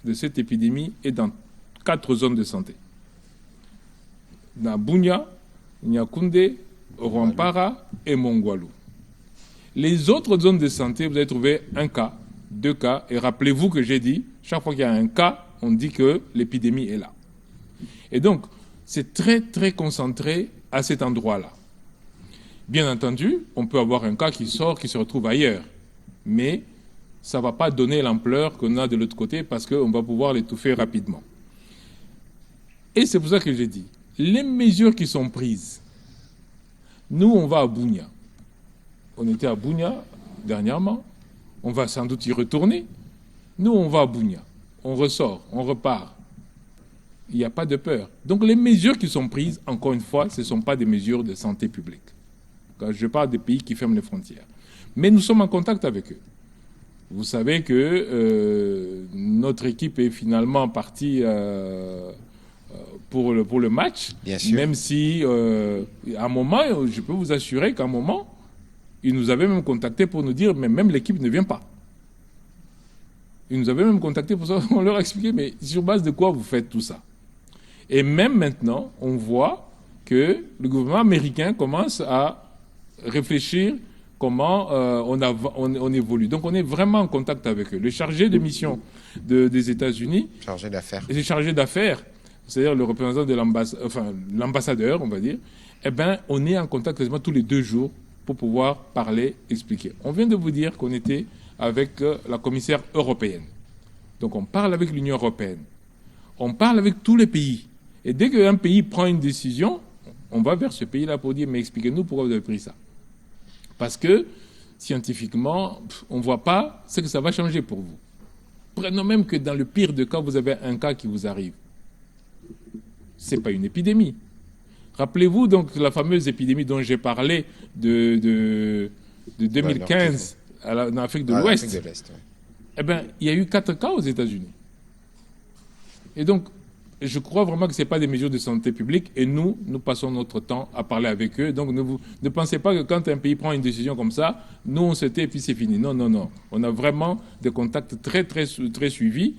de cette épidémie est dans 4 zones de santé. Dans Bunia, Nyakoundé, Rwampara et Mongwalu. Les autres zones de santé, vous allez trouver un cas, 2 cas, et rappelez-vous que j'ai dit, chaque fois qu'il y a un cas, on dit que l'épidémie est là. Et donc, c'est très, très concentré à cet endroit-là. Bien entendu, on peut avoir un cas qui sort, qui se retrouve ailleurs, mais ça ne va pas donner l'ampleur qu'on a de l'autre côté parce qu'on va pouvoir l'étouffer rapidement. Et c'est pour ça que j'ai dit, les mesures qui sont prises, nous, on va à Bunia. On était à Bunia dernièrement, on va sans doute y retourner. Nous, on va à Bunia, on ressort, on repart. Il n'y a pas de peur. Donc les mesures qui sont prises, encore une fois, ce ne sont pas des mesures de santé publique. Quand je parle des pays qui ferment les frontières. Mais nous sommes en contact avec eux. Vous savez que notre équipe est finalement partie pour le match. Bien sûr. Même si, à un moment, je peux vous assurer qu'à un moment, ils nous avaient même contacté pour nous dire, mais même l'équipe ne vient pas. Ils nous avaient même contacté pour ça. On leur a expliqué, mais sur base de quoi vous faites tout ça? Et même maintenant, on voit que le gouvernement américain commence à réfléchir comment on évolue. Donc on est vraiment en contact avec eux. Le chargé de mission des États-Unis, Chargé d'affaires. les chargés d'affaires, c'est-à-dire le représentant de l'ambassadeur, on va dire, eh ben, on est en contact quasiment tous les 2 jours pour pouvoir parler, expliquer. On vient de vous dire qu'on était avec la commissaire européenne. Donc on parle avec l'Union européenne. On parle avec tous les pays. Et dès qu'un pays prend une décision, on va vers ce pays-là pour dire, mais expliquez-nous pourquoi vous avez pris ça. Parce que, scientifiquement, on ne voit pas ce que ça va changer pour vous. Prenons même que dans le pire des cas, vous avez un cas qui vous arrive. Ce n'est pas une épidémie. Rappelez-vous donc la fameuse épidémie dont j'ai parlé de 2015 en Afrique de l'Ouest. Ouais. Eh bien, il y a eu 4 cas aux États-Unis. Et donc, je crois vraiment que ce n'est pas des mesures de santé publique et nous passons notre temps à parler avec eux. Donc, ne pensez pas que quand un pays prend une décision comme ça, nous, on se tait et puis c'est fini. Non, non, non. On a vraiment des contacts très, très, très suivis.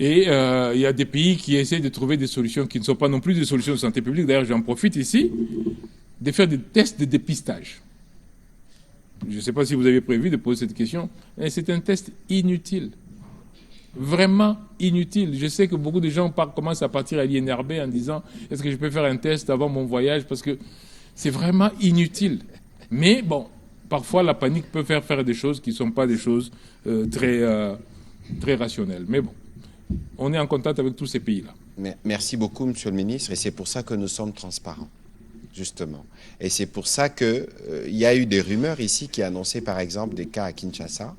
Et il y a des pays qui essaient de trouver des solutions qui ne sont pas non plus des solutions de santé publique. D'ailleurs, j'en profite ici de faire des tests de dépistage. Je ne sais pas si vous avez prévu de poser cette question, mais c'est un test inutile. Vraiment inutile. Je sais que beaucoup de gens commencent à partir à l'INRB en disant « Est-ce que je peux faire un test avant mon voyage ?» Parce que c'est vraiment inutile. Mais bon, parfois la panique peut faire des choses qui ne sont pas des choses très rationnelles. Mais bon, on est en contact avec tous ces pays-là. Merci beaucoup, Monsieur le ministre, et c'est pour ça que nous sommes transparents, justement. Et c'est pour ça qu'il y a eu des rumeurs ici qui annonçaient, par exemple, des cas à Kinshasa.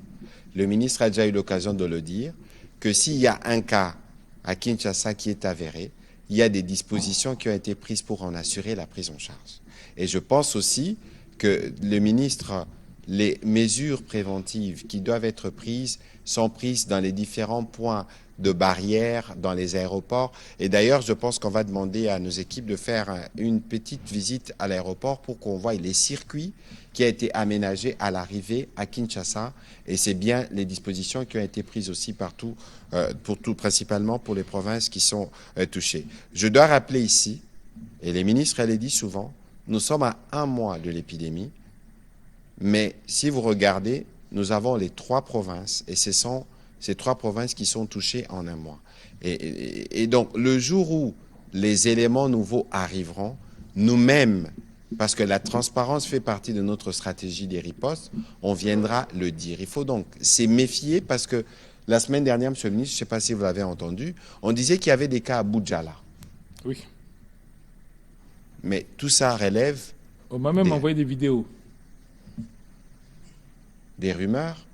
Le ministre a déjà eu l'occasion de le dire, que s'il y a un cas à Kinshasa qui est avéré, il y a des dispositions qui ont été prises pour en assurer la prise en charge. Et je pense aussi que le ministre, les mesures préventives qui doivent être prises sont prises dans les différents points de barrières dans les aéroports. Et d'ailleurs, je pense qu'on va demander à nos équipes de faire une petite visite à l'aéroport pour qu'on voie les circuits qui ont été aménagés à l'arrivée à Kinshasa. Et c'est bien les dispositions qui ont été prises aussi partout, principalement pour les provinces qui sont touchées. Je dois rappeler ici, et les ministres l'ont dit souvent, nous sommes à 1 mois de l'épidémie, mais si vous regardez, nous avons les 3 provinces, et ce sont ces 3 provinces qui sont touchées en 1 mois. Et donc, le jour où les éléments nouveaux arriveront, nous-mêmes, parce que la transparence fait partie de notre stratégie des ripostes, on viendra le dire. Il faut donc se méfier parce que la semaine dernière, Monsieur le ministre, je ne sais pas si vous l'avez entendu, on disait qu'il y avait des cas à Boudjala. Oui. Mais tout ça relève... On m'a même envoyé des vidéos. Des rumeurs.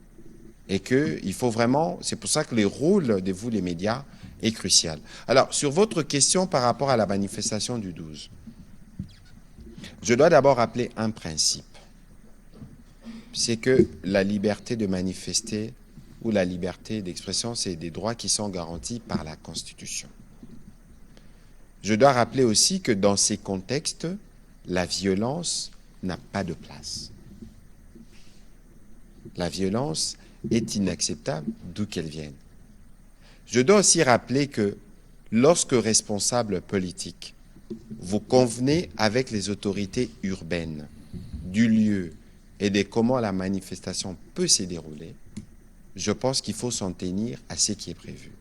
Et qu'il faut vraiment... C'est pour ça que le rôle de vous, les médias, est crucial. Alors, sur votre question par rapport à la manifestation du 12, je dois d'abord rappeler un principe. C'est que la liberté de manifester ou la liberté d'expression, c'est des droits qui sont garantis par la Constitution. Je dois rappeler aussi que dans ces contextes, la violence n'a pas de place. La violence est inacceptable d'où qu'elle vienne. Je dois aussi rappeler que lorsque responsable politique, vous convenez avec les autorités urbaines du lieu et de comment la manifestation peut se dérouler, je pense qu'il faut s'en tenir à ce qui est prévu.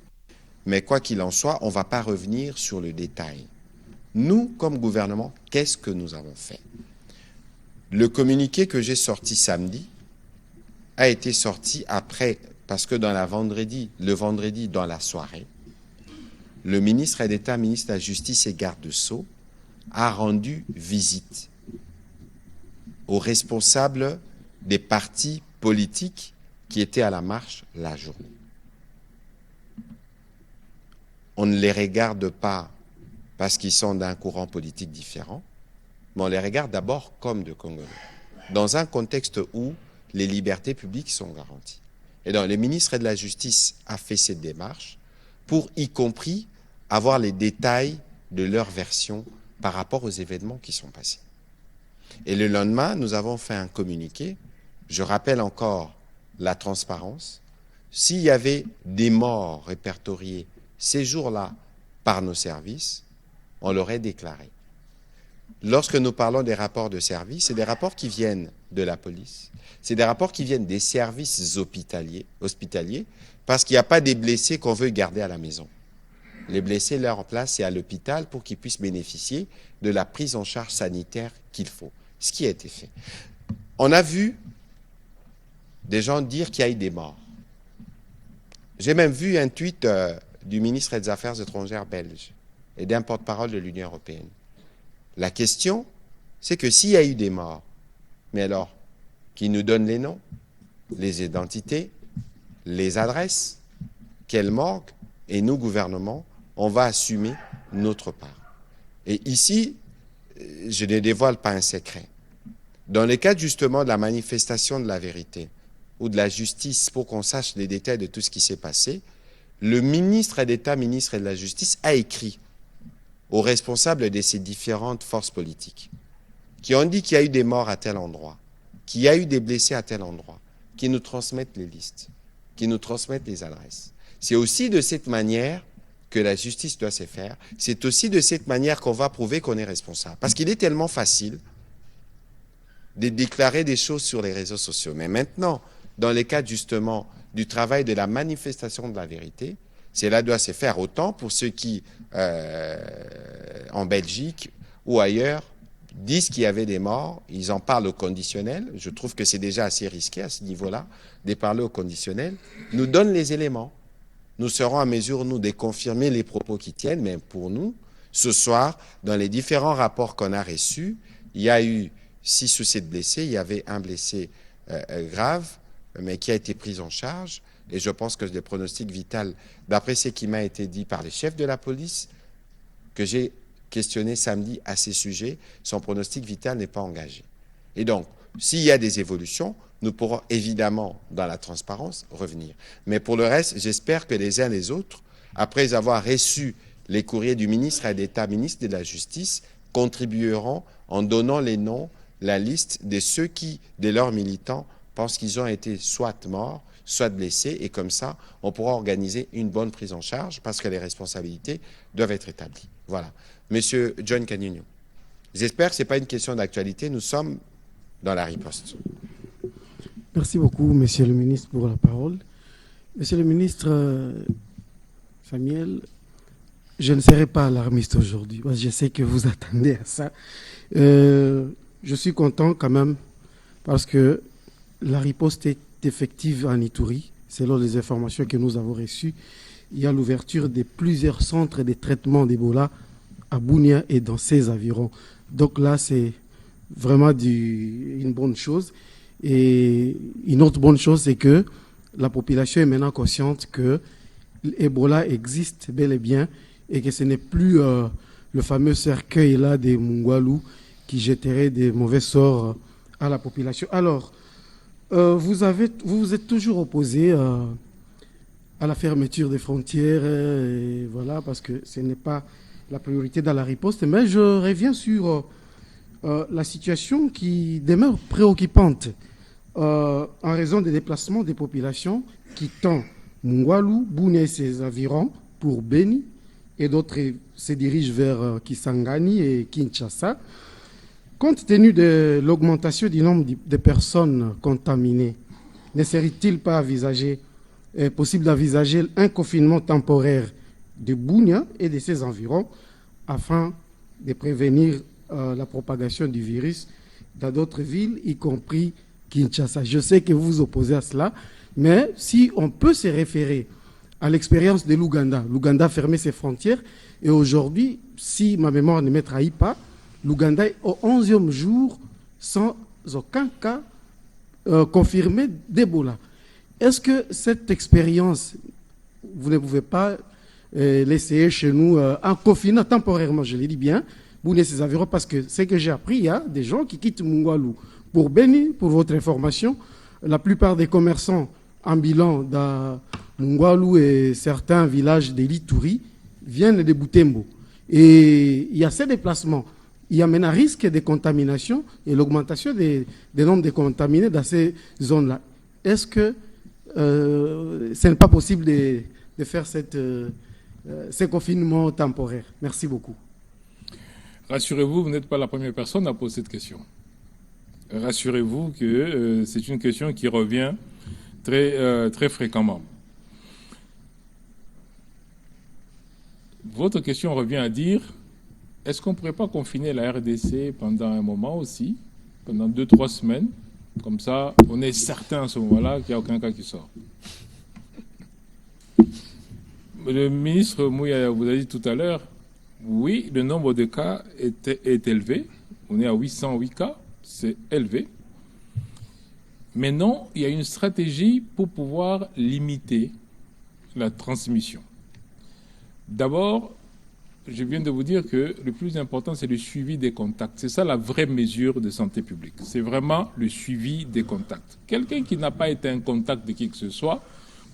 Mais quoi qu'il en soit, on ne va pas revenir sur le détail. Nous, comme gouvernement, qu'est-ce que nous avons fait? Le communiqué que j'ai sorti samedi a été sorti après, parce que le vendredi dans la soirée, le ministre d'État, ministre de la Justice et garde de Sceaux a rendu visite aux responsables des partis politiques qui étaient à la marche la journée. On ne les regarde pas parce qu'ils sont d'un courant politique différent, mais on les regarde d'abord comme de Congolais, dans un contexte où les libertés publiques sont garanties. Et donc, le ministre de la Justice a fait cette démarche pour, y compris, avoir les détails de leur version par rapport aux événements qui sont passés. Et le lendemain, nous avons fait un communiqué. Je rappelle encore la transparence. S'il y avait des morts répertoriés ces jours-là par nos services, on l'aurait déclaré. Lorsque nous parlons des rapports de service, c'est des rapports qui viennent de la police, c'est des rapports qui viennent des services hospitaliers parce qu'il n'y a pas des blessés qu'on veut garder à la maison. Les blessés, leur place, c'est à l'hôpital pour qu'ils puissent bénéficier de la prise en charge sanitaire qu'il faut. Ce qui a été fait. On a vu des gens dire qu'il y a eu des morts. J'ai même vu un tweet du ministre des Affaires étrangères belge et d'un porte-parole de l'Union européenne. La question, c'est que s'il y a eu des morts, mais alors, qui nous donne les noms, les identités, les adresses, quelle morgue, et nous, gouvernement, on va assumer notre part. Et ici, je ne dévoile pas un secret. Dans le cadre justement de la manifestation de la vérité ou de la justice pour qu'on sache les détails de tout ce qui s'est passé, le ministre d'État, ministre de la Justice, a écrit aux responsables de ces différentes forces politiques qui ont dit qu'il y a eu des morts à tel endroit, qu'il y a eu des blessés à tel endroit, qui nous transmettent les listes, qui nous transmettent les adresses. C'est aussi de cette manière que la justice doit se faire. C'est aussi de cette manière qu'on va prouver qu'on est responsable. Parce qu'il est tellement facile de déclarer des choses sur les réseaux sociaux. Mais maintenant, dans le cadre justement du travail de la manifestation de la vérité, cela doit se faire autant pour ceux qui, en Belgique ou ailleurs, disent qu'il y avait des morts, ils en parlent au conditionnel. Je trouve que c'est déjà assez risqué à ce niveau-là de parler au conditionnel. Nous donnent les éléments. Nous serons à mesure, nous, de confirmer les propos qui tiennent, mais pour nous, ce soir, dans les différents rapports qu'on a reçus, il y a eu 6 ou 7 blessés, il y avait un blessé grave, mais qui a été pris en charge, et je pense que le pronostic vital, d'après ce qui m'a été dit par les chefs de la police, que j'ai questionné samedi à ces sujets, son pronostic vital n'est pas engagé. Et donc, s'il y a des évolutions, nous pourrons évidemment, dans la transparence, revenir. Mais pour le reste, j'espère que les uns et les autres, après avoir reçu les courriers du ministre d'État, ministre de la Justice, contribueront en donnant les noms, la liste de ceux qui, de leurs militants, pensent qu'ils ont été soit morts, soit blessés, et comme ça, on pourra organiser une bonne prise en charge parce que les responsabilités doivent être établies. Voilà. Monsieur John Kanyunyu, j'espère que ce n'est pas une question d'actualité, nous sommes dans la riposte. Merci beaucoup, Monsieur le ministre, pour la parole. Monsieur le ministre Samuel, je ne serai pas alarmiste aujourd'hui, parce que je sais que vous attendez à ça. Je suis content quand même, parce que la riposte est effective en Ituri. Selon les informations que nous avons reçues, il y a l'ouverture de plusieurs centres de traitement d'Ebola à Bunia et dans ses environs. Donc là, c'est vraiment une bonne chose. Et une autre bonne chose, c'est que la population est maintenant consciente que l'Ebola existe bel et bien et que ce n'est plus le fameux cercueil-là des Mungwalu qui jetterait des mauvais sorts à la population. Alors, vous vous êtes toujours opposé à la fermeture des frontières, et voilà, parce que ce n'est pas la priorité dans la riposte. Mais je reviens sur la situation qui demeure préoccupante en raison des déplacements des populations quittant Mungwalu, Bunia et ses environs pour Beni, et d'autres se dirigent vers Kisangani et Kinshasa. Compte tenu de l'augmentation du nombre de personnes contaminées, ne serait-il pas possible d'envisager un confinement temporaire de Bunia et de ses environs afin de prévenir la propagation du virus dans d'autres villes, y compris Kinshasa? Je sais que vous vous opposez à cela, mais si on peut se référer à l'expérience de l'Ouganda, l'Ouganda a fermé ses frontières et aujourd'hui, si ma mémoire ne me trahit pas, l'Ouganda est au 11e jour sans aucun cas confirmé d'Ebola. Est-ce que cette expérience, vous ne pouvez pas l'essayer chez nous en confinant temporairement, je l'ai dit bien, vous et ses environs, parce que ce que j'ai appris, il y a des gens qui quittent Mungwalu pour Beni, pour votre information. La plupart des commerçants ambulants dans Mungwalu et certains villages de l'Ituri, viennent de Butembo. Et il y a ces déplacements. Il y a maintenant un risque de contamination et l'augmentation des nombres de contaminés dans ces zones-là. Est-ce que ce n'est pas possible de faire ce confinement temporaire? Merci beaucoup. Rassurez-vous, vous n'êtes pas la première personne à poser cette question. Rassurez-vous que c'est une question qui revient très fréquemment. Votre question revient à dire, est-ce qu'on ne pourrait pas confiner la RDC pendant un moment aussi, pendant 2-3 semaines, comme ça, on est certain à ce moment-là qu'il n'y a aucun cas qui sort. Le ministre Mouya vous a dit tout à l'heure, oui, le nombre de cas est élevé. On est à 808 cas, c'est élevé. Mais non, il y a une stratégie pour pouvoir limiter la transmission. D'abord, je viens de vous dire que le plus important, c'est le suivi des contacts. C'est ça la vraie mesure de santé publique. C'est vraiment le suivi des contacts. Quelqu'un qui n'a pas été en contact de qui que ce soit,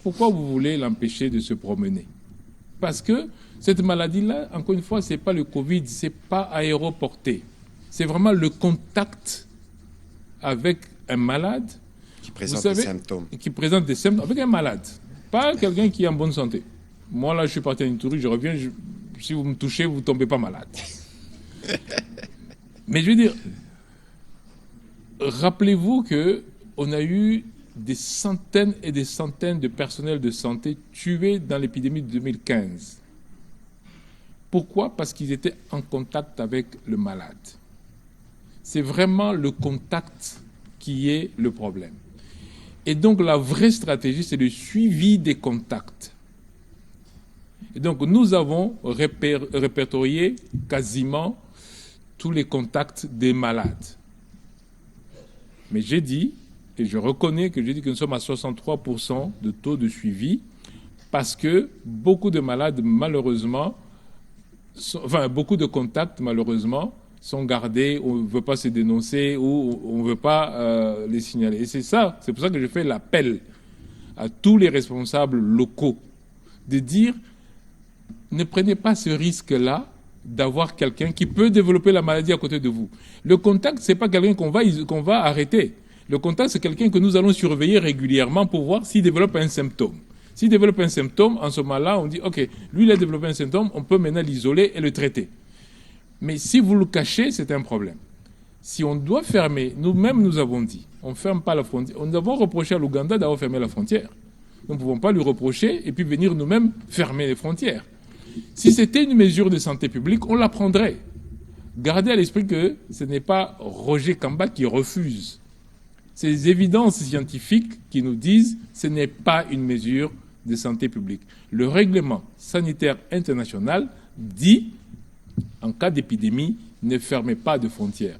pourquoi vous voulez l'empêcher de se promener? Parce que cette maladie-là, encore une fois, ce n'est pas le Covid, ce n'est pas aéroporté. C'est vraiment le contact avec un malade qui présente des symptômes. Qui présente des symptômes avec un malade, pas quelqu'un qui est en bonne santé. Moi, là, je suis parti à une tourisme, je reviens, si vous me touchez, vous ne tombez pas malade. Mais je veux dire, rappelez-vous qu'on a eu des centaines et des centaines de personnels de santé tués dans l'épidémie de 2015. Pourquoi? Parce qu'ils étaient en contact avec le malade. C'est vraiment le contact qui est le problème. Et donc, la vraie stratégie, c'est le suivi des contacts. Et donc, nous avons répertorié quasiment tous les contacts des malades. Mais j'ai dit, et je reconnais que j'ai dit que nous sommes à 63% de taux de suivi, parce que beaucoup de malades, malheureusement, beaucoup de contacts, malheureusement, sont gardés, on ne veut pas se dénoncer ou on ne veut pas les signaler. Et c'est pour ça que je fais l'appel à tous les responsables locaux de dire, ne prenez pas ce risque-là d'avoir quelqu'un qui peut développer la maladie à côté de vous. Le contact, ce n'est pas quelqu'un qu'on va arrêter. Le contact, c'est quelqu'un que nous allons surveiller régulièrement pour voir s'il développe un symptôme. S'il développe un symptôme, en ce moment-là, on dit, OK, lui, il a développé un symptôme, on peut maintenant l'isoler et le traiter. Mais si vous le cachez, c'est un problème. Si on doit fermer, nous-mêmes, nous avons dit, on ne ferme pas la frontière. On avons reproché à l'Ouganda d'avoir fermé la frontière. Nous ne pouvons pas lui reprocher et puis venir nous-mêmes fermer les frontières. Si c'était une mesure de santé publique, on la prendrait. Gardez à l'esprit que ce n'est pas Roger Kamba qui refuse. C'est les évidences scientifiques qui nous disent que ce n'est pas une mesure de santé publique. Le règlement sanitaire international dit, en cas d'épidémie, ne fermez pas de frontières.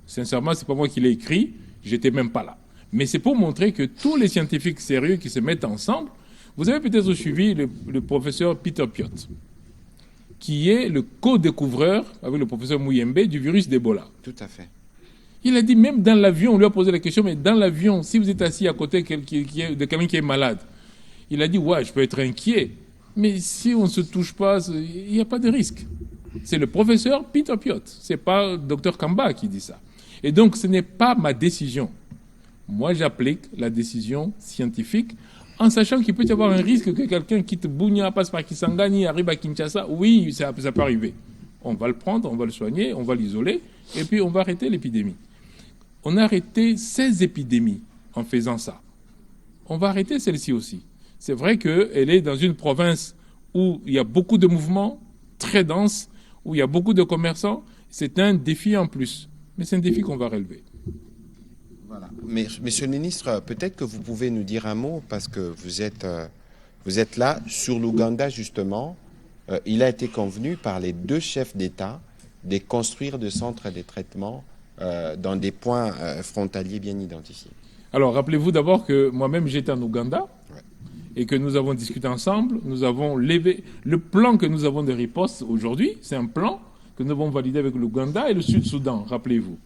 Sincèrement, ce n'est pas moi qui l'ai écrit, je n'étais même pas là. Mais c'est pour montrer que tous les scientifiques sérieux qui se mettent ensemble, vous avez peut-être suivi le professeur Peter Piot, qui est le co-découvreur, avec le professeur Muyembe, du virus d'Ebola. Tout à fait. Il a dit, même dans l'avion, on lui a posé la question, mais dans l'avion, si vous êtes assis à côté de quelqu'un qui est malade, il a dit, ouais, je peux être inquiet, mais si on ne se touche pas, il n'y a pas de risque. C'est le professeur Peter Piot, ce n'est pas Dr Kamba qui dit ça. Et donc, ce n'est pas ma décision. Moi, j'applique la décision scientifique en sachant qu'il peut y avoir un risque que quelqu'un quitte Bunia, passe par Kisangani, arrive à Kinshasa. Oui, ça peut arriver. On va le prendre, on va le soigner, on va l'isoler, et puis on va arrêter l'épidémie. On a arrêté 16 épidémies en faisant ça. On va arrêter celle-ci aussi. C'est vrai qu'elle est dans une province où il y a beaucoup de mouvements, très denses, où il y a beaucoup de commerçants. C'est un défi en plus. Mais c'est un défi qu'on va relever. Voilà. Mais, Monsieur le ministre, peut-être que vous pouvez nous dire un mot, parce que vous êtes là, sur l'Ouganda justement. Il a été convenu par les deux chefs d'État de construire des centres de traitement dans des points frontaliers bien identifiés. Alors, rappelez-vous d'abord que moi-même, j'étais en Ouganda et que nous avons discuté ensemble. Nous avons levé le plan que nous avons de riposte aujourd'hui. C'est un plan que nous avons validé avec l'Ouganda et le Sud-Soudan, rappelez-vous.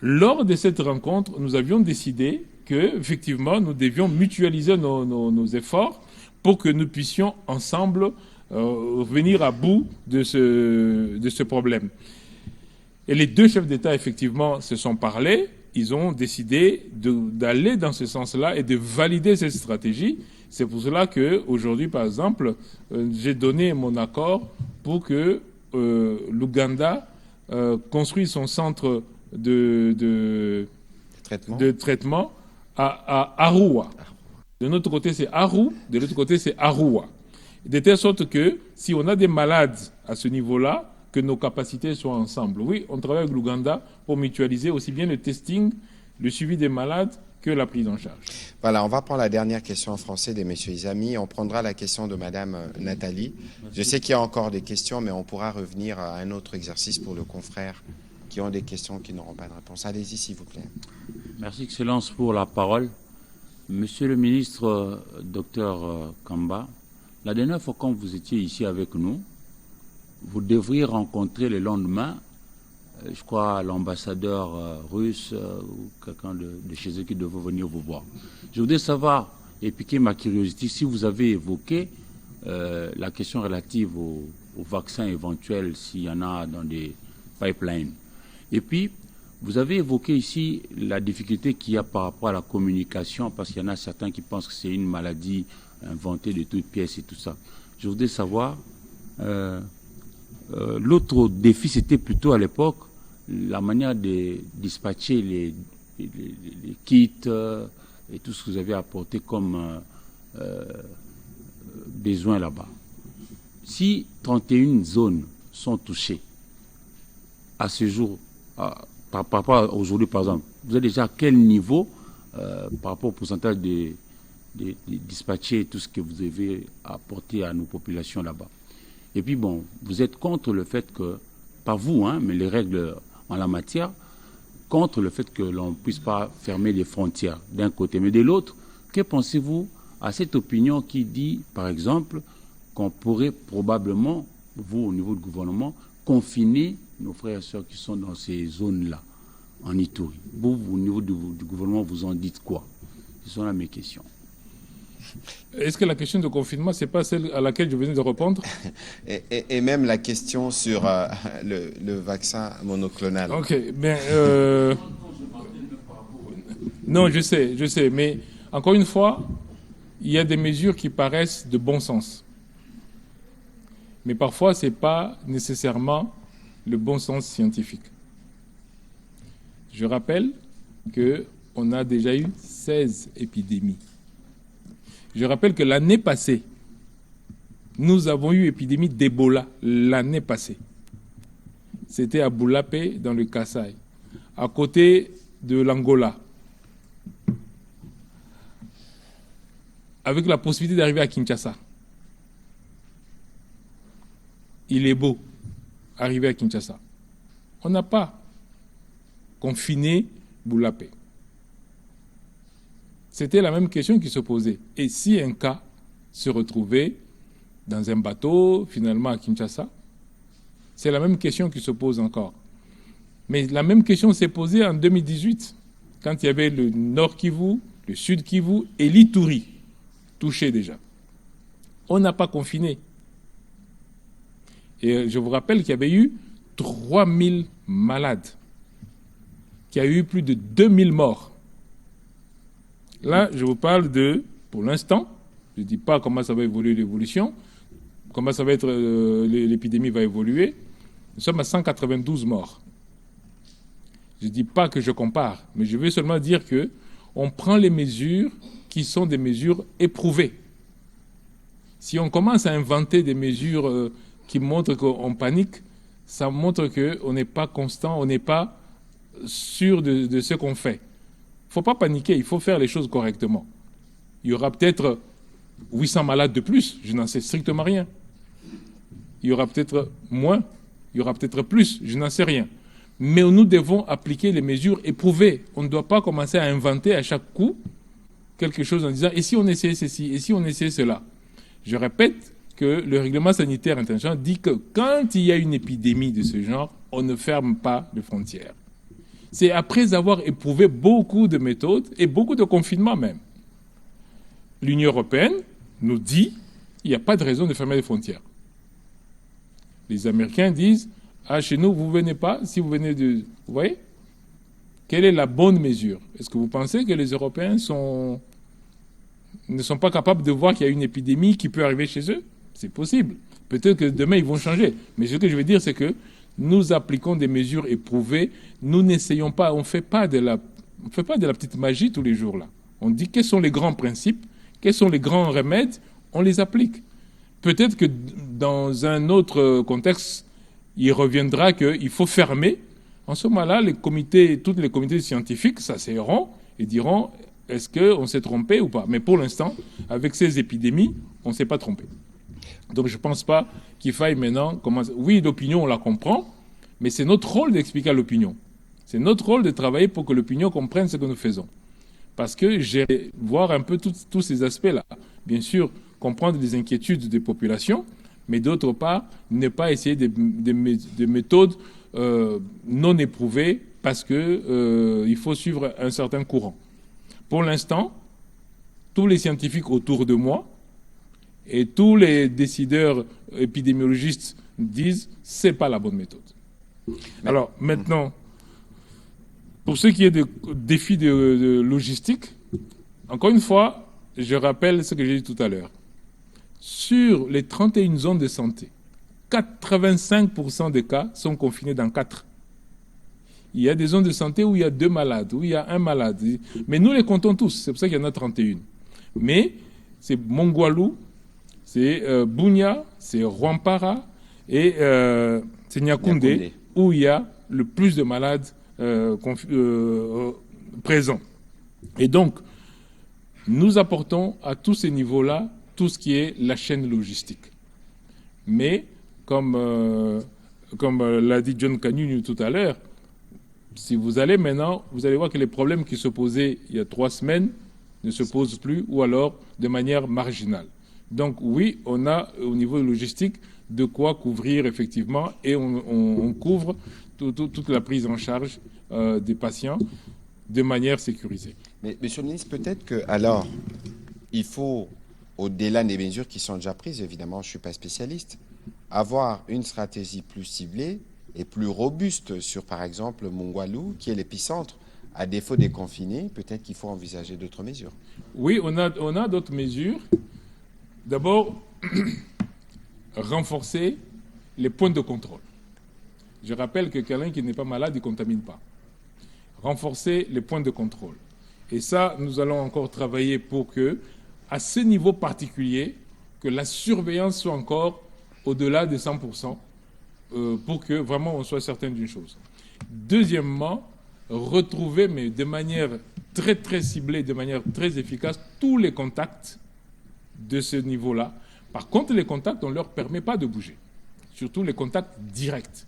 Lors de cette rencontre, nous avions décidé qu'effectivement, nous devions mutualiser nos efforts pour que nous puissions ensemble venir à bout de ce problème. Et les deux chefs d'État, effectivement, se sont parlé. Ils ont décidé d'aller dans ce sens-là et de valider cette stratégie. C'est pour cela qu'aujourd'hui, par exemple, j'ai donné mon accord pour que l'Ouganda construise son centre de traitement à Arua. De notre côté, c'est Aru, de l'autre côté, c'est Arua. De telle sorte que si on a des malades à ce niveau-là, que nos capacités soient ensemble. Oui, on travaille avec l'Ouganda pour mutualiser aussi bien le testing, le suivi des malades que la prise en charge. Voilà, on va prendre la dernière question en français des messieurs les amis. On prendra la question de Madame Nathalie. Je sais qu'il y a encore des questions, mais on pourra revenir à un autre exercice pour le confrère qui ont des questions qui n'auront pas de réponse. Allez-y, s'il vous plaît. Merci, Excellence, pour la parole. Monsieur le ministre, Dr Kamba, la dernière fois quand vous étiez ici avec nous, vous devriez rencontrer le lendemain, je crois, l'ambassadeur russe ou quelqu'un de chez eux qui devait venir vous voir. Je voudrais savoir, et piquer ma curiosité, si vous avez évoqué la question relative aux vaccins éventuels, s'il y en a dans des pipelines. Et puis, vous avez évoqué ici la difficulté qu'il y a par rapport à la communication, parce qu'il y en a certains qui pensent que c'est une maladie inventée de toutes pièces et tout ça. Je voudrais savoir... l'autre défi, c'était plutôt à l'époque la manière de dispatcher les kits et tout ce que vous avez apporté comme besoin là-bas. Si 31 zones sont touchées à ce jour, par rapport à aujourd'hui par exemple, vous êtes déjà à quel niveau par rapport au pourcentage de dispatcher tout ce que vous avez apporté à nos populations là-bas? Et puis bon, vous êtes contre le fait que, pas vous, hein, mais les règles en la matière, contre le fait que l'on ne puisse pas fermer les frontières d'un côté. Mais de l'autre, que pensez-vous à cette opinion qui dit, par exemple, qu'on pourrait probablement, vous au niveau du gouvernement, confiner nos frères et sœurs qui sont dans ces zones-là, en Ituri? Vous, au niveau du gouvernement, vous en dites quoi? Ce sont là mes questions. Est-ce que la question de confinement, ce n'est pas celle à laquelle je venais de répondre? et même la question sur le vaccin monoclonal. Ok, bien... Non, je sais, mais encore une fois, il y a des mesures qui paraissent de bon sens. Mais parfois, ce n'est pas nécessairement le bon sens scientifique. Je rappelle qu'on a déjà eu 16 épidémies. Je rappelle que l'année passée, nous avons eu épidémie d'Ebola l'année passée. C'était à Boulapé, dans le Kasaï, à côté de l'Angola, avec la possibilité d'arriver à Kinshasa. Il est beau arriver à Kinshasa. On n'a pas confiné Boulapé. C'était la même question qui se posait. Et si un cas se retrouvait dans un bateau, finalement à Kinshasa, c'est la même question qui se pose encore. Mais la même question s'est posée en 2018, quand il y avait le Nord Kivu, le Sud Kivu et l'Ituri touchés déjà. On n'a pas confiné. Et je vous rappelle qu'il y avait eu 3000 malades, qu'il y a eu plus de 2000 morts. Là, je vous parle de, pour l'instant, je ne dis pas comment ça va évoluer l'évolution, comment ça va être, l'épidémie va évoluer. Nous sommes à 192 morts. Je ne dis pas que je compare, mais je veux seulement dire qu'on prend les mesures qui sont des mesures éprouvées. Si on commence à inventer des mesures qui montrent qu'on panique, ça montre qu'on n'est pas constant, on n'est pas sûr de ce qu'on fait. Il ne faut pas paniquer, il faut faire les choses correctement. Il y aura peut-être 800 malades de plus, je n'en sais strictement rien. Il y aura peut-être moins, il y aura peut-être plus, je n'en sais rien. Mais nous devons appliquer les mesures éprouvées. On ne doit pas commencer à inventer à chaque coup quelque chose en disant « et si on essayait ceci, et si on essayait cela ?» Je répète que le règlement sanitaire international dit que quand il y a une épidémie de ce genre, on ne ferme pas les frontières. C'est après avoir éprouvé beaucoup de méthodes et beaucoup de confinements même. L'Union européenne nous dit qu'il n'y a pas de raison de fermer les frontières. Les Américains disent, chez nous, vous ne venez pas, si vous venez de... Vous voyez? Quelle est la bonne mesure? Est-ce que vous pensez que les Européens ne sont pas capables de voir qu'il y a une épidémie qui peut arriver chez eux? C'est possible. Peut-être que demain, ils vont changer. Mais ce que je veux dire, c'est que nous appliquons des mesures éprouvées. Nous n'essayons pas, on ne fait pas de la petite magie tous les jours là. On dit quels sont les grands principes, quels sont les grands remèdes, on les applique. Peut-être que dans un autre contexte, il reviendra qu'il faut fermer. En ce moment-là, tous les comités scientifiques s'asseuront et diront est-ce qu'on s'est trompé ou pas. Mais pour l'instant, avec ces épidémies, on ne s'est pas trompé. Donc je ne pense pas qu'il faille maintenant commencer. Oui, l'opinion, on la comprend, mais c'est notre rôle d'expliquer à l'opinion. C'est notre rôle de travailler pour que l'opinion comprenne ce que nous faisons. Parce que voir un peu tous ces aspects-là. Bien sûr, comprendre les inquiétudes des populations, mais d'autre part, ne pas essayer des méthodes non éprouvées parce qu'il faut suivre un certain courant. Pour l'instant, tous les scientifiques autour de moi et tous les décideurs épidémiologistes disent que ce n'est pas la bonne méthode. Alors maintenant, pour ce qui est des défis de logistique, encore une fois, je rappelle ce que j'ai dit tout à l'heure. Sur les 31 zones de santé, 85% des cas sont confinés dans 4. Il y a des zones de santé où il y a 2 malades, où il y a 1 malade. Mais nous les comptons tous, c'est pour ça qu'il y en a 31. Mais c'est Mongwalu, c'est Bunia, c'est Rwampara et c'est Nyakoundé où il y a le plus de malades présents. Et donc, nous apportons à tous ces niveaux-là tout ce qui est la chaîne logistique. Mais, comme l'a dit John Kanyunyu tout à l'heure, si vous allez maintenant, vous allez voir que les problèmes qui se posaient il y a 3 semaines ne se posent plus ou alors de manière marginale. Donc oui, on a au niveau logistique de quoi couvrir effectivement et on couvre toute la prise en charge des patients de manière sécurisée. Mais Monsieur le ministre, peut-être que alors il faut, au-delà des mesures qui sont déjà prises, évidemment, je ne suis pas spécialiste, avoir une stratégie plus ciblée et plus robuste sur, par exemple, Mongwalu, qui est l'épicentre. À défaut des confinés, peut-être qu'il faut envisager d'autres mesures. Oui, on a d'autres mesures. D'abord, renforcer les points de contrôle. Je rappelle que quelqu'un qui n'est pas malade, il ne contamine pas. Renforcer les points de contrôle. Et ça, nous allons encore travailler pour que, à ce niveau particulier, que la surveillance soit encore au-delà de 100%, pour que vraiment on soit certain d'une chose. Deuxièmement, retrouver, mais de manière très très ciblée, de manière très efficace, tous les contacts de ce niveau-là. Par contre, les contacts, on ne leur permet pas de bouger. Surtout les contacts directs.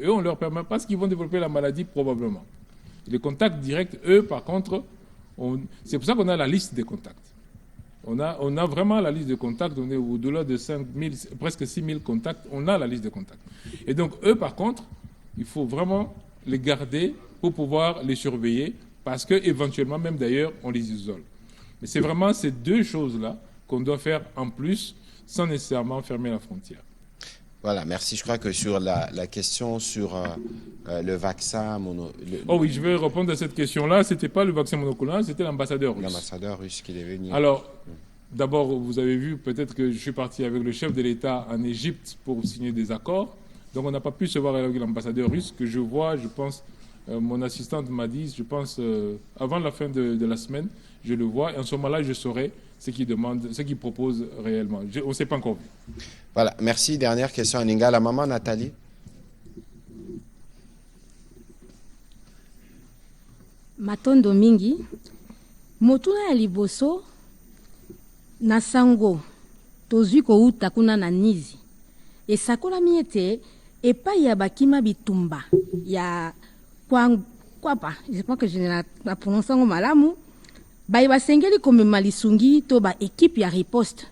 Eux, on ne leur permet pas parce qu'ils vont développer la maladie probablement. Les contacts directs, eux, par contre, c'est pour ça qu'on a la liste des contacts. On a vraiment la liste de contacts, on est au-delà de 5 000, presque 6 000 contacts, on a la liste de contacts. Et donc, eux, par contre, il faut vraiment les garder pour pouvoir les surveiller, parce qu'éventuellement, même d'ailleurs, on les isole. Mais c'est vraiment ces deux choses-là qu'on doit faire en plus, sans nécessairement fermer la frontière. Voilà, merci. Je crois que sur la question sur le vaccin... Oh oui, je vais répondre à cette question-là. Ce n'était pas le vaccin monoclonal, c'était l'ambassadeur russe. L'ambassadeur russe qui est venu. Alors, d'abord, vous avez vu peut-être que je suis parti avec le chef de l'État en Égypte pour signer des accords. Donc, on n'a pas pu se voir avec l'ambassadeur russe, que je vois, je pense, mon assistante m'a dit, je pense, avant la fin de la semaine, je le vois. Et en ce moment-là, je saurai ce qu'il demande, ce qu'il propose réellement. On ne s'est pas encore vu. Voilà, merci. Dernière question à Lingala. Maman Nathalie. Matondo mingi, motuna ya liboso, na sango, tozwi kouta kuna na nizi. E sakola miete, e pa ya bakima bitumba, ya kwapa, je pense que je ne la prononce en malamu, ba basengeli komema lisungi to ba équipe ya riposte.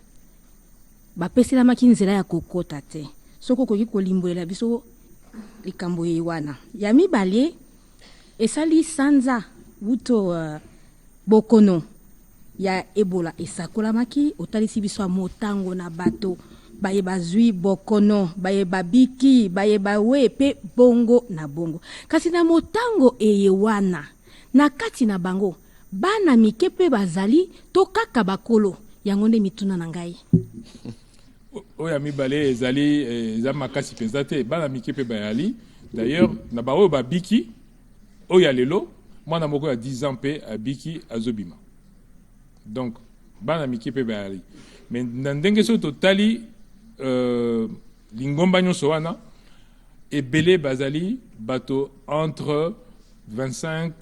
Ba pesela makinzela ya kokota te. Soko koki kolimbolela biso likambo yewana. Ya mibale esali sanza wuto bokono ya Ebola esakola maki otalisi biso motango na bato bayeba zwi bokono bayeba biki bayeba we pe bongo na bongo kasi na motango eye wana na kati na bango bana mike pe bazali to kaka bakolo yango nde mituna na ngai oya mibale ezali eza makasi penza te bana mike pe bayali d'ailleurs na baoyo babiki oya lelo mwana moko ya 10 ans pe abiki azobima donc bana mike pe bayali mais na ndenge so totali lingomba nyonso wana ebele bazali bato entre 25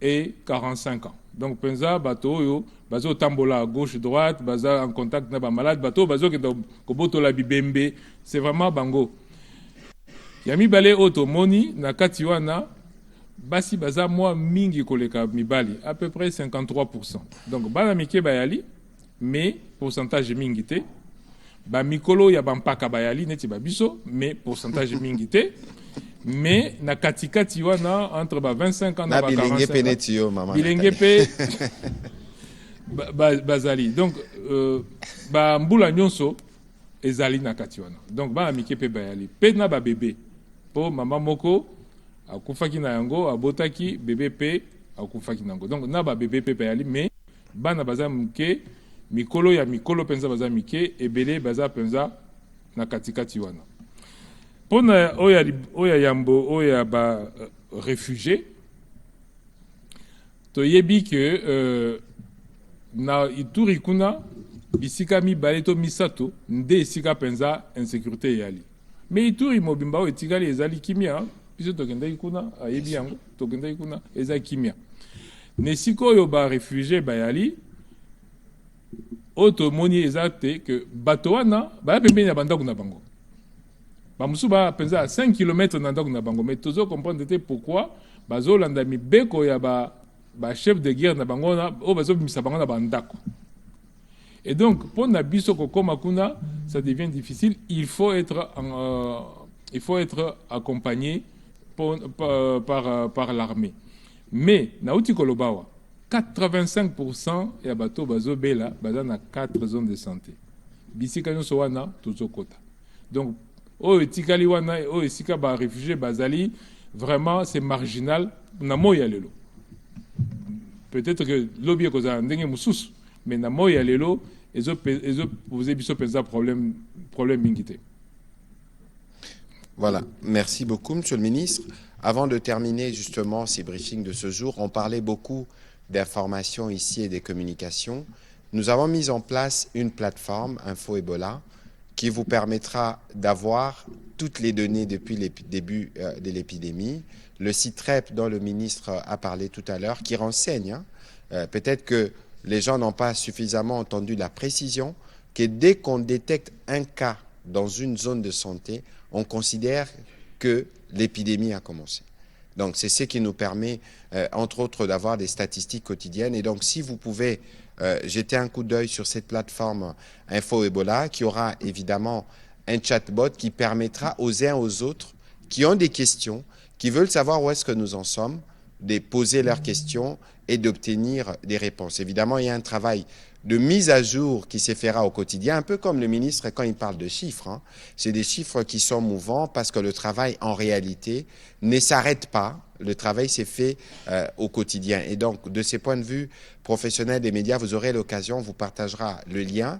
et 45 ans donc penza bato oyo bazo tambola à gauche droite baza en contact na ba malade bato bazo ke ko botola bibembe c'est vraiment bango ya mibale oto moni na kati wana basi baza mwa mingi koleka mibali à peu près 53%. Donc bana mike bayali mais pourcentage mingi te ba mikolo ya bampaka bayali neti babiso mais pourcentage mingi te mais na katikati wana entre ba 25 ans na ba 45 ans bilenge pe bazali donc ba mbula nyonso ezali na kati wana donc bana mike pe bayali pe na ba bébé po mama moko akufaki na yango abotaki bébé pe akufaki na yango donc na ba bébé pe bayali mais bana baza mike mikolo ya mikolo penza baza mike ebele baza penza na katikati wana pona oya yambo oya ba réfugié toyebi que na Ituri kuna bisika mibale to misato nde esika penza insécurité yali mais Ituri mobimba o etikali ezali kimia biso tokendaki kuna ayebi yango tokendaki kuna ezali kimia ne sikoyo ba réfugié bayali oto moni ezate que bato wana baya pembeni ya bandako na bango bamusu ba penza 5 km na ndako na bango mais tozo comprendre te pourquoi bazolanda mibeko ya ba chef de guerre na bango na o bazobimisa bango na bandako et donc pour na biso kokoma kuna ça devient difficile il faut être accompagné par l'armée mais na uti kolobawa 85% ya bato bazobela baza na 4 zones de santé bisika nyonso wana tozokota donc oyo etikali wana oyo esika ba réfugié bazali vraiment c'est marginal na moya lelo peut-être que lobi ekozala ndenge mosusu mais na moya lelo ezopoze biso penza problème mingi te. Voilà, merci beaucoup Monsieur le Ministre. Avant de terminer justement ces briefings de ce jour, on parlait beaucoup d'informations ici et des communications. Nous avons mis en place une plateforme Info Ebola qui vous permettra d'avoir toutes les données depuis le début de l'épidémie. Le site REP dont le ministre a parlé tout à l'heure qui renseigne, peut-être que les gens n'ont pas suffisamment entendu la précision, que dès qu'on détecte un cas dans une zone de santé, on considère que l'épidémie a commencé. Donc, c'est ce qui nous permet, entre autres, d'avoir des statistiques quotidiennes. Et donc, si vous pouvez jeter un coup d'œil sur cette plateforme Info Ebola, qui aura évidemment un chatbot qui permettra aux uns aux autres qui ont des questions, qui veulent savoir où est-ce que nous en sommes, de poser leurs questions et d'obtenir des réponses. Évidemment, il y a un travail de mise à jour qui se fera au quotidien, un peu comme le ministre quand il parle de chiffres. Hein. C'est des chiffres qui sont mouvants parce que le travail, en réalité, ne s'arrête pas. Le travail s'est fait au quotidien. Et donc, de ces points de vue professionnels des médias, vous aurez l'occasion, on vous partagera le lien,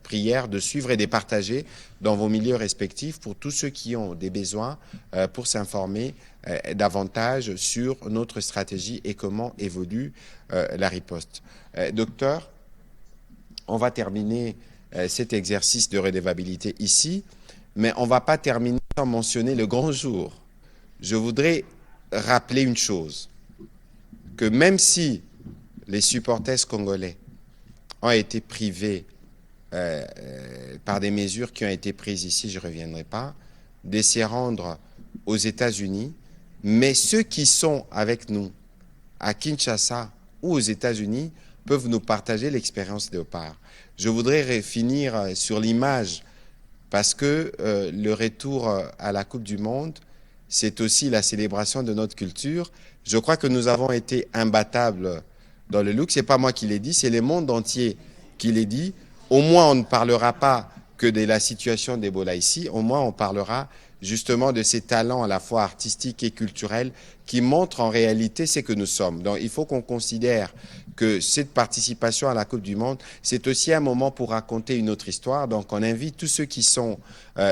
prière, de suivre et de partager dans vos milieux respectifs pour tous ceux qui ont des besoins pour s'informer davantage sur notre stratégie et comment évolue la riposte. Docteur, on va terminer cet exercice de redevabilité ici, mais on ne va pas terminer sans mentionner le grand jour. Je voudrais rappeler une chose, que même si les supporters congolais ont été privés par des mesures qui ont été prises ici, je ne reviendrai pas, de se rendre aux États-Unis, mais ceux qui sont avec nous à Kinshasa ou aux États-Unis peuvent nous partager l'expérience de Léopard. Je voudrais finir sur l'image parce que le retour à la Coupe du Monde, c'est aussi la célébration de notre culture. Je crois que nous avons été imbattables dans le look. Ce n'est pas moi qui l'ai dit, c'est le monde entier qui l'ai dit. Au moins, on ne parlera pas que de la situation d'Ebola ici. Au moins, on parlera justement de ces talents à la fois artistiques et culturels qui montrent en réalité ce que nous sommes. Donc, il faut qu'on considère que cette participation à la Coupe du Monde, c'est aussi un moment pour raconter une autre histoire. Donc, on invite tous ceux qui sont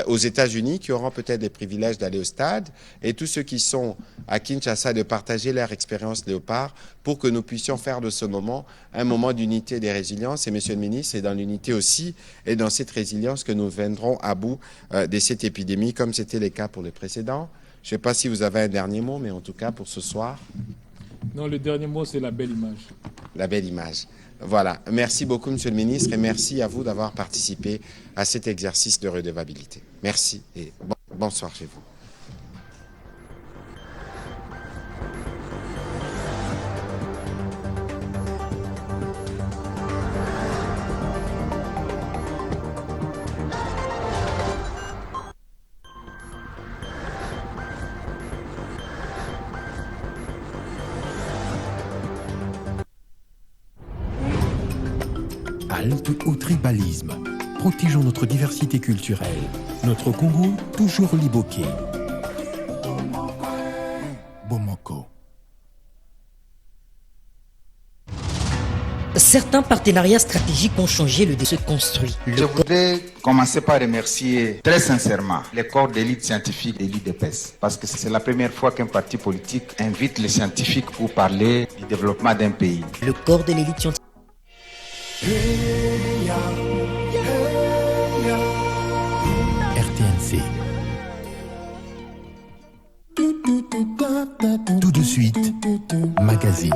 aux États-Unis, qui auront peut-être des privilèges d'aller au stade, et tous ceux qui sont à Kinshasa de partager leur expérience léopard pour que nous puissions faire de ce moment un moment d'unité et de résilience. Et Monsieur le Ministre, c'est dans l'unité aussi et dans cette résilience que nous viendrons à bout de cette épidémie, comme c'était le cas pour les précédents. Je ne sais pas si vous avez un dernier mot, mais en tout cas pour ce soir. Non, le dernier mot, c'est la belle image. La belle image. Voilà. Merci beaucoup, Monsieur le Ministre, et merci à vous d'avoir participé à cet exercice de redevabilité. Merci et bonsoir chez vous. Halte au tribalisme. Protégeons notre diversité culturelle. Notre Congo, toujours liboqué. Bomoko. Certains partenariats stratégiques ont changé le se construit. Je voudrais commencer par remercier très sincèrement les corps d'élite scientifique et l'IDPS, parce que c'est la première fois qu'un parti politique invite les scientifiques pour parler du développement d'un pays. Le corps de l'élite scientifique. RTNC. Tout de suite, magazine.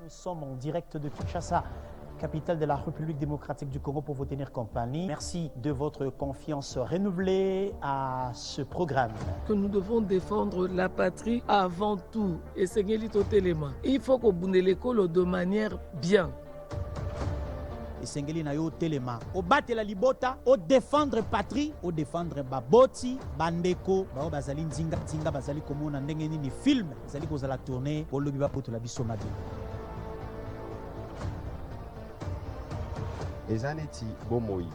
Nous sommes en direct de Kinshasa, capitale de la République démocratique du Congo, pour vous tenir compagnie. Merci de votre confiance renouvelée à ce programme. Que nous devons défendre la patrie avant tout. Et Sengelito Telema. Il faut qu'on boune l'école de manière bien. Et Sengeli na yo Telema. Au battre la libota, au défendre patrie, au défendre baboti, bandeko, bao bazali nzinga bazali komona ndenge nini film, bazali kozala tourner, au lobi ba poto la biso mabe. Ezaneti bomoi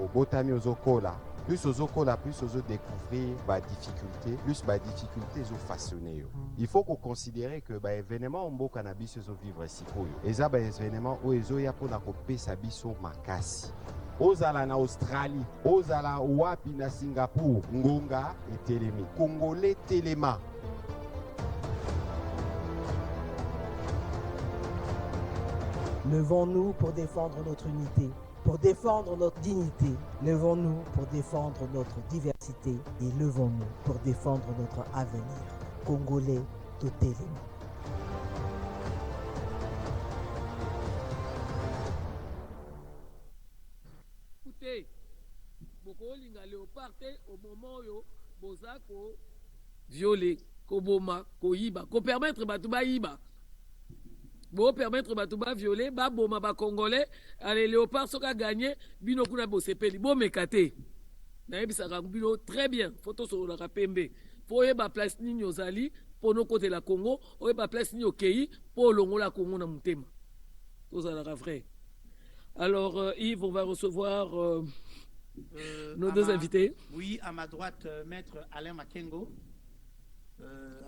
obotami ozokola plus ozokola plus découvrir ba difficulté plus ba difficulté façonner yo. Il faut qu'on considère que ba événement mboka na biso vivre sikoyo eza ba événement o ezoya pona kopesa biso makasi. Ozala na Australie, ozala wapi na Singapour, ngonga etelemi, Congolais telema. Levons-nous pour défendre notre unité, pour défendre notre dignité. Levons-nous pour défendre notre diversité et levons-nous pour défendre notre avenir. Congolais, totalement. Écoutez, bokolinga léopard au moment où bozako violer, koboma, koyiba, ko permettre batuba yiba. Bon permettre Batouba violer, Baboma ba Congolais, allez Léopard soka gagné, bino kuna bosepeli, bon mekate. Naïbi Sarambino, très bien, photo sur la rapembe. Foye ba place ni nyozali, pour nos côtés la Congo, oye ba place ni okei, pour l'ongo la Congo na mutema. Tout ça la vrai. Alors Yves, on va recevoir nos deux invités. Oui, à ma droite, maître Alain Makengo,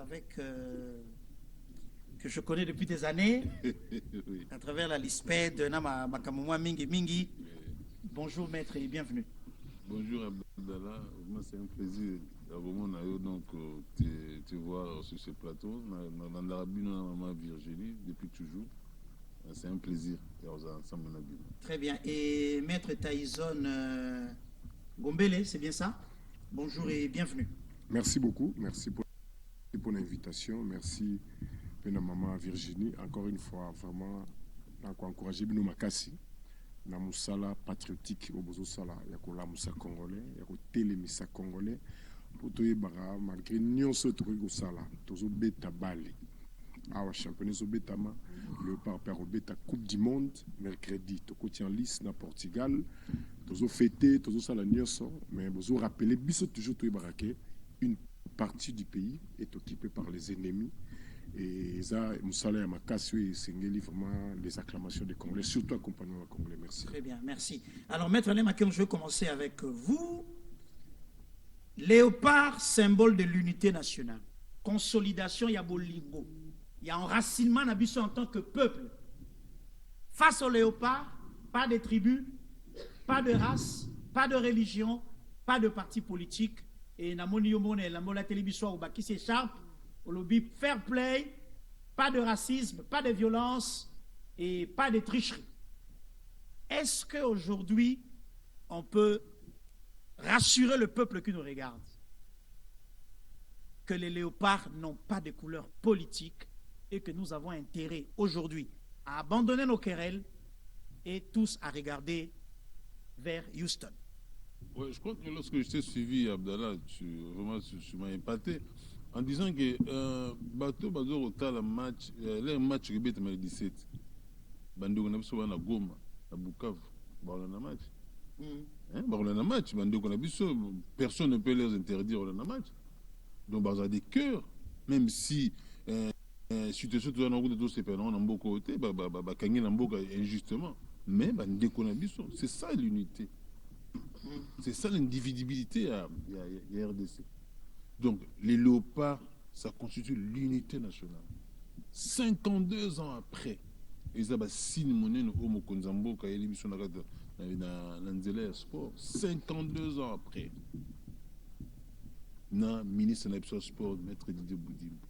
avec... que je connais depuis des années, oui. À travers la LISPED, Makamoumoua Mingi Mingi. Bonjour maître et bienvenue. Bonjour Abdallah, moi c'est un plaisir d'avoir donc te voir sur ce plateau. Dans la maman Virginie, depuis toujours. C'est un plaisir ensemble. Très bien. Et maître Taïson Gombele, c'est bien ça? Bonjour et bienvenue. Merci beaucoup, merci pour l'invitation, merci. Na maman Virginie, encore une fois, vraiment, encourager Bino Makasi, na musala patriotique au bozo sala, yako la musa congolais, yako télémisa congolais, pour tout yebara, malgré nyon so to ko sala, tozo beta bali. awa championnat zobetama Léopard père obeta coupe du monde mercredi tokoti en lice na Portugal tozo fêter tozo sala nyonso mais bozo rappeler biso toujours to ibarake une partie du pays est occupée par les ennemis et ça musala ya makasi sengeli vraiment les acclamations des Congolais surtout accompagnement congolais. Merci. Très bien, merci. Alors maître Alain Makéon, je vais commencer avec vous. Léopard, symbole de l'unité nationale. Consolidation, il y a bolingo. Il y a enracinement d'habitude en tant que peuple. Face au léopard, pas de tribus, pas de race, pas de religion, pas de parti politique. Et namoni yomone la mola télévision ou qui s'échappe, au lobby fair play, pas de racisme, pas de violence et pas de tricherie. Est-ce qu'aujourd'hui, on peut rassurer le peuple qui nous regarde que les léopards n'ont pas de couleur politique et que nous avons intérêt aujourd'hui à abandonner nos querelles et tous à regarder vers Houston? Ouais, je crois que lorsque je t'ai suivi, Abdallah, tu m'as épaté en disant que bateau Bazor au tal match, les matchs qui bêtent 17, Bando on a besoin na Goma, à Bukavu, on a match. On a un match, personne ne peut leur interdire un match. Donc, ils ont des cœurs, même si si tu es dans le de ces pays, on a beaucoup côté, injustement. Mais c'est ça l'unité. C'est ça l'individualité à RDC. Donc, les léopards, ça constitue l'unité nationale. 52 ans après, ils ont signé mon homo konzambo quand il est dans sport. 52 ans après, le ministre de la sport, maître Didier Boudimbo,